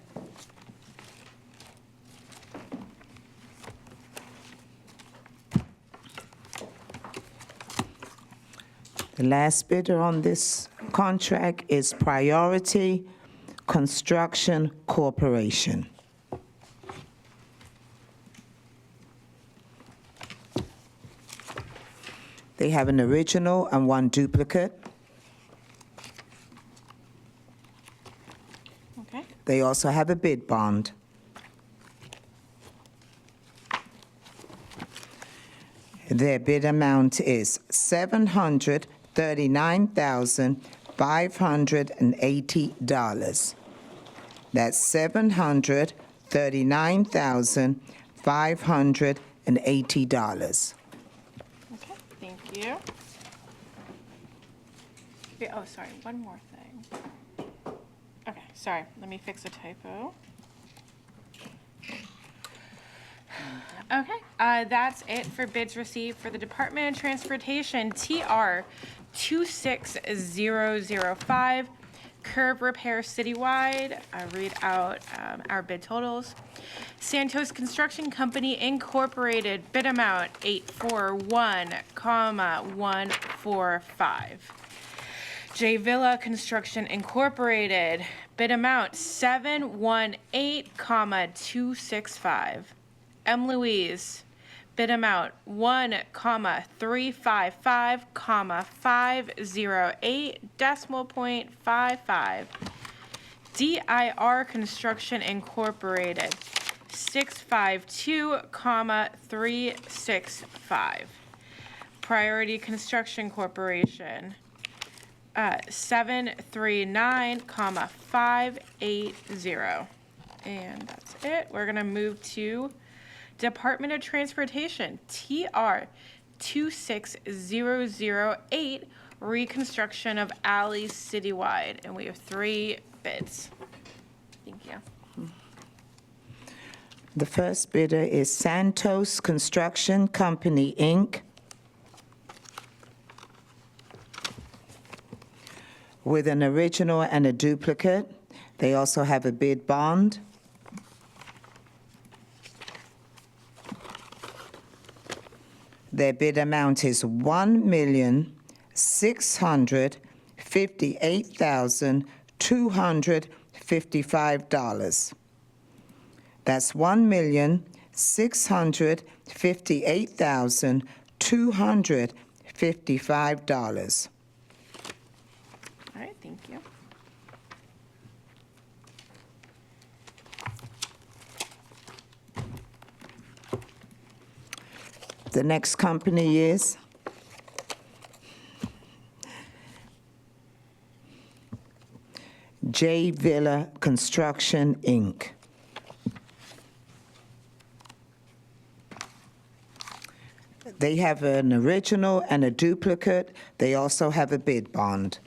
The last bidder on this contract is Priority Construction Corporation. They have an original and one duplicate. Okay. They also have a bid bond. Their bid amount is $739,580. That's $739,580. Okay, thank you. Okay, oh, sorry, one more thing. Okay, sorry, let me fix a typo. Okay, that's it for bids received for the Department of Transportation TR 26005, curb repair citywide. I'll read out our bid totals. Santos Construction Company Incorporated, bid amount 841,145. J Villa Construction Incorporated, bid amount 718,265. M. Louise, bid amount 1,355,508, decimal point 55. DIR Construction Incorporated, 652,365. Priority Construction Corporation, 739,580. And that's it. We're gonna move to Department of Transportation, TR 26008, reconstruction of alleys citywide. And we have 3 bids. Thank you. The first bidder is Santos Construction Company, Inc., with an original and a duplicate. They also have a bid bond. Their bid amount is $1,658,255. That's $1,658,255. All right, thank you. The next company is J Villa Construction, Inc. They have an original and a duplicate. They also have a bid bond.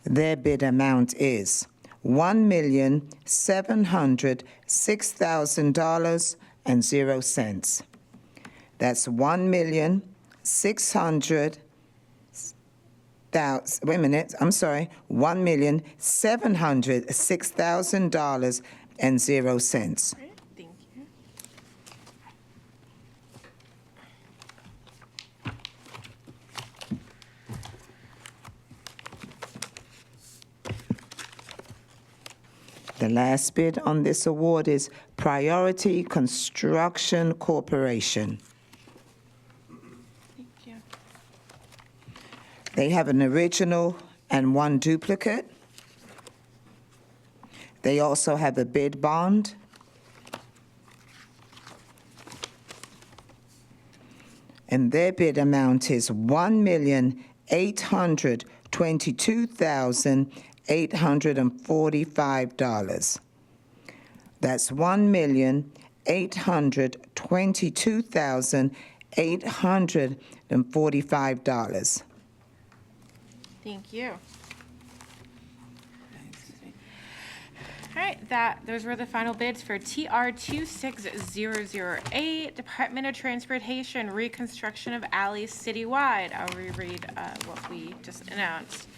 Their bid amount is $1,706,000.00. That's $1,706,000.00. All right, thank you. The last bid on this award is Priority Construction Corporation. Thank you. They have an original and one duplicate. They also have a bid bond. And their bid amount is $1,822,845. That's $1,822,845. Thank you. All right, those were the final bids for TR 26008, Department of Transportation, reconstruction of alleys citywide. I'll reread what we just announced.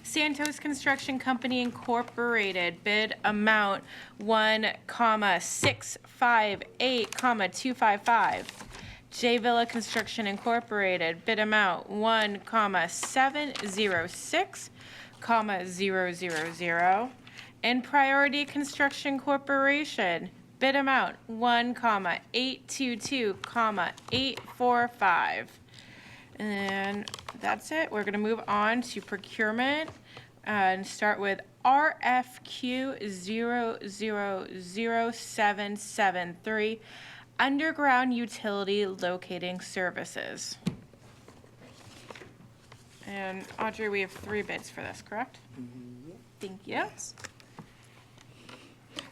Santos Construction Company Incorporated, bid amount 1,658,255. J Villa Construction Incorporated, bid amount 1,706,000. And Priority Construction Corporation, Bid amount 1,822,845. And that's it. We're going to move on to procurement and start with RFQ 000773, underground utility locating services. And Audrey, we have 3 bids for this, correct? Thank you.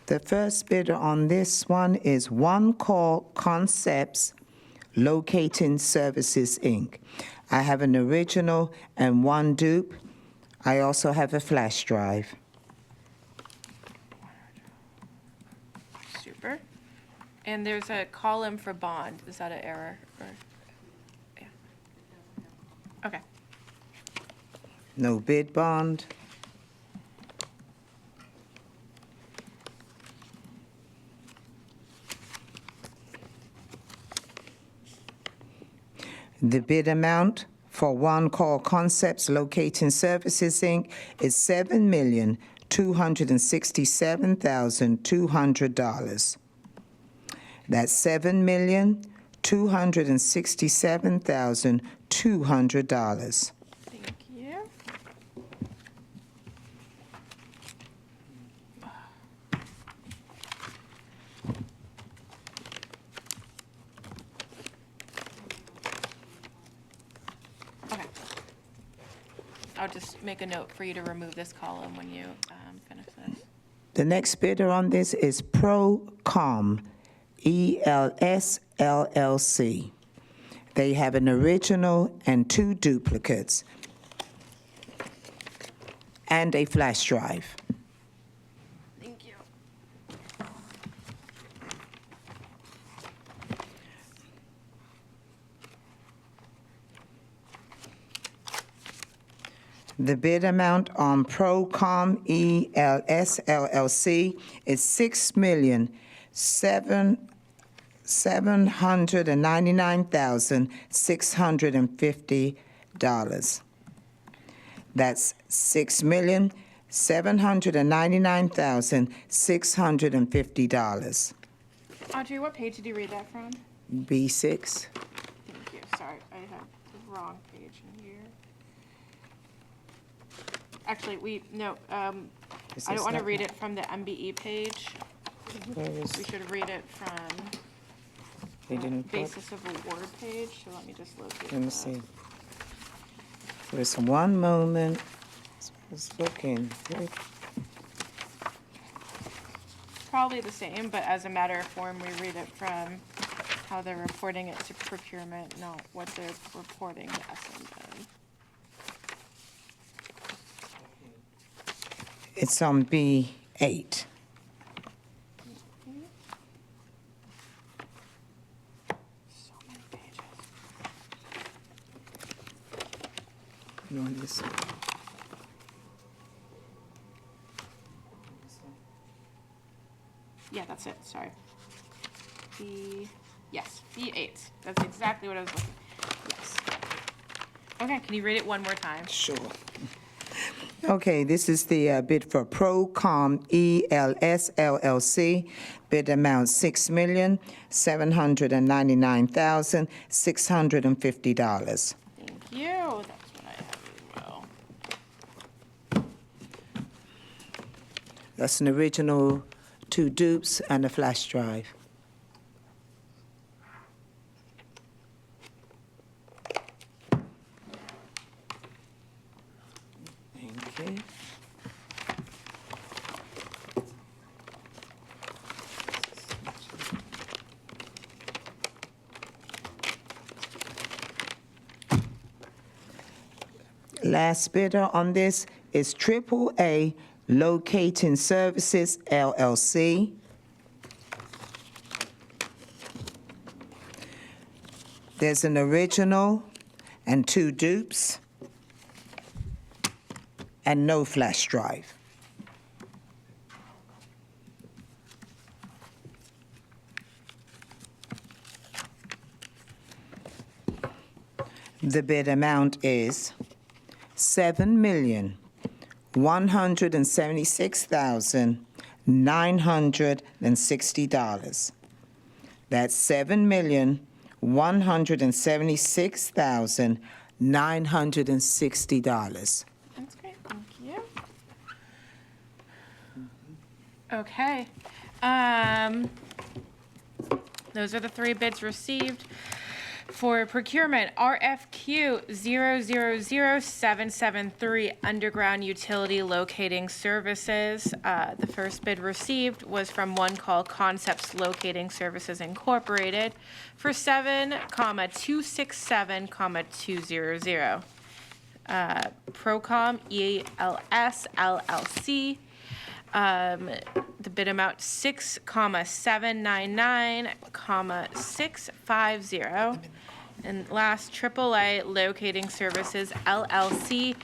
The first bidder on this one is One Call Concepts Locating Services, Inc. I have an original and 1 dupe. I also have a flash drive. Super. And there's a column for bond. Is that an error? Or, yeah. Okay. No bid bond. The bid amount for One Call Concepts Locating Services, Inc. is $7,267,200. That's $7,267,200. Thank you. Okay. I'll just make a note for you to remove this column when you finish this. The next bidder on this is Procom, ELS LLC. They have an original and 2 duplicates and a flash drive. Thank you. The bid amount on Procom ELS LLC is $6,799,650. That's $6,799,650. Audrey, what page did you read that from? B6. Thank you. Sorry, I have the wrong page in here. Actually, I don't want to read it from the MBE page. We should read it from the basis of award page. So let me just locate Let me that. see. There's one moment. I was looking. Probably the same, but as a matter of form, we read it from how they're reporting it to procurement, not what they're reporting to SMN. It's on B8. So many pages. You want this one? Yeah, that's it, sorry. Yes, B8. That's exactly what I was looking. Yes. Okay, can you read it one more time? Sure. Okay, this is the bid for Procom ELS LLC. Bid amount $6,799,650. Thank you. That's what I have as well. That's an original, 2 dupes, and a flash drive. Thank you. Last bidder on this is AAA Locating Services, LLC. There's an original and 2 dupes and no flash drive. The bid amount is $7,176,900. $960. That's $7,176,960. That's great, thank you. Okay. Those are the 3 bids received. For procurement, RFQ 000773, underground utility locating services. The first bid received was from One Call Concepts Locating Services Incorporated for 7,267,200. Procom ELS LLC. The bid amount 6,799,650. And last, AAA Locating Services LLC,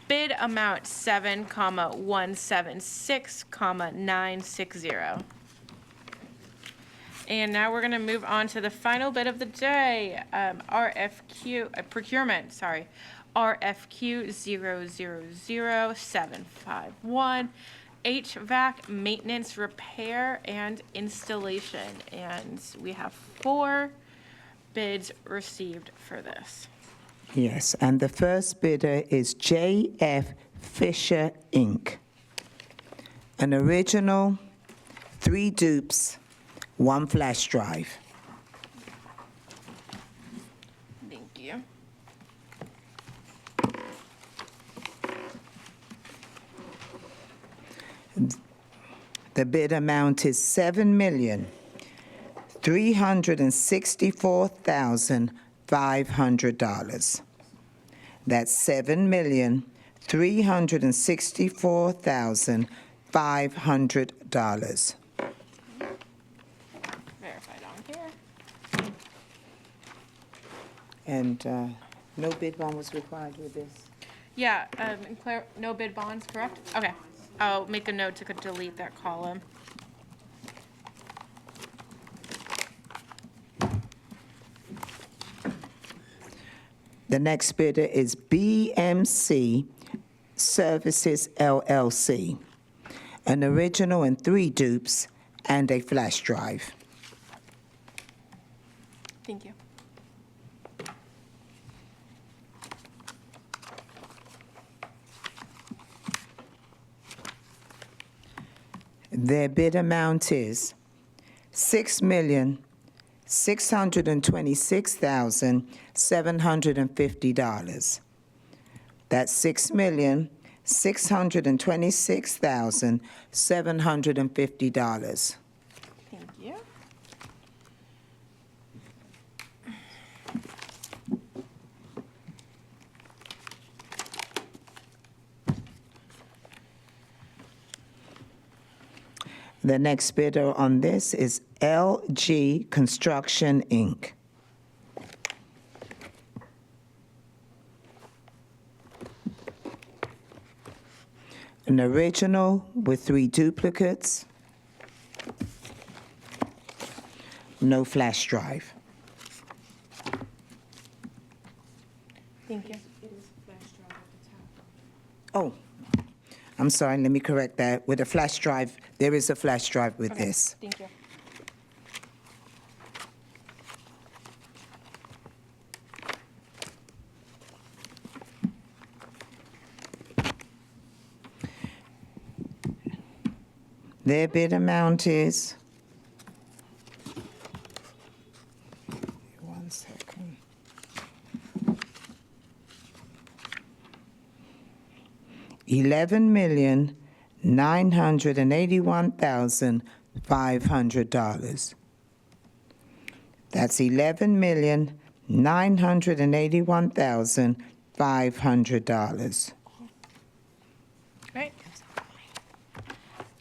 bid amount 7,176,960. And now we're going to move on to the final bid of the day, procurement, RFQ 000751. HVAC maintenance, repair, and installation. And we have 4 bids received for this. Yes, and the first bidder is J.F. Fisher, Inc. An original, 3 dupes, 1 flash drive. Thank you. The bid amount is $7,364,500. That's $7,364,500. Verified on here. And no bid bond was required with this? Yeah, and Claire, no bid bonds, correct? Okay. I'll make a note to delete that column. The next bidder is BMC Services LLC, an original and 3 dupes and a flash drive. Thank you. Their bid amount is $6,626,750. That's $6,626,750. Thank you. The next bidder on this is LG Construction, Inc. An original with 3 duplicates, no flash drive. Thank you. Oh, I'm sorry, let me correct that. With a flash drive, there is a flash drive with Okay, this. Thank you. Their bid amount is, one second. $11,981,500. That's $11,981,500. Right?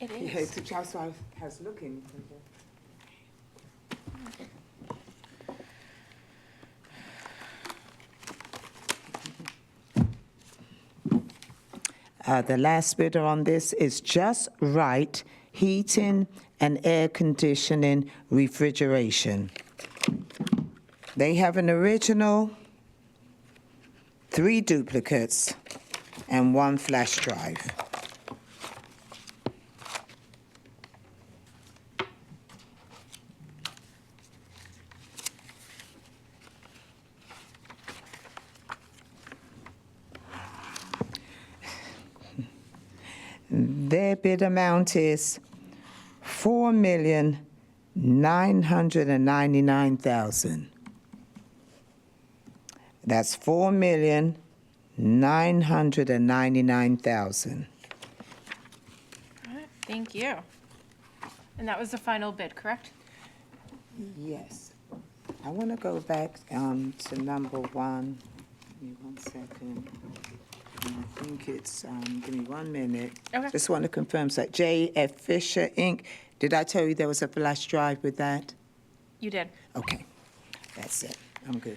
It Yeah, is. the Charles has looking. The last bidder on this is Just Right Heating and Air Conditioning Refrigeration. They have an original, 3 duplicates, and 1 flash drive. Their bid amount is $4,999,000. That's $4,999,000. Thank you. And that was the final bid, correct? Yes. I want to go back to number one. Give me 1 second. I think it's, give me 1 minute. Okay. Just want to confirm, so J.F. Fisher, Inc., did I tell you there was a flash drive with that? You did. Okay, that's it. I'm good.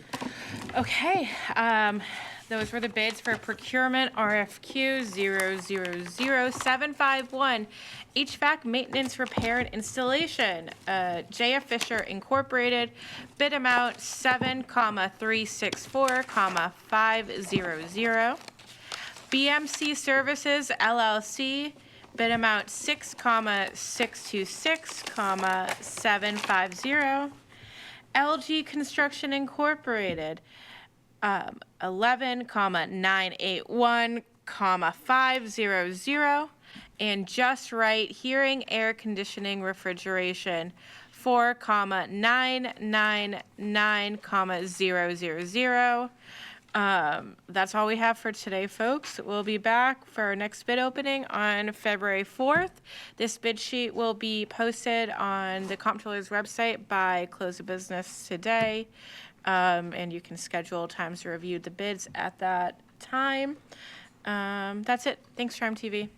Okay, those were the bids for procurement RFQ 000751, HVAC maintenance, repair, and installation. J.F. Fisher Incorporated, bid amount 7,364,500. BMC Services LLC, bid amount 6,626,750. LG Construction Incorporated, 11,981,500, and Just Right Hearing, Air Conditioning, Refrigeration, 4,999,000. That's all we have for today, folks. We'll be back for our next bid opening on February 4th. This bid sheet will be posted on the Comptroller's website by close of business today, and you can schedule times to review the bids at that time. That's it. Thanks, Charm TV.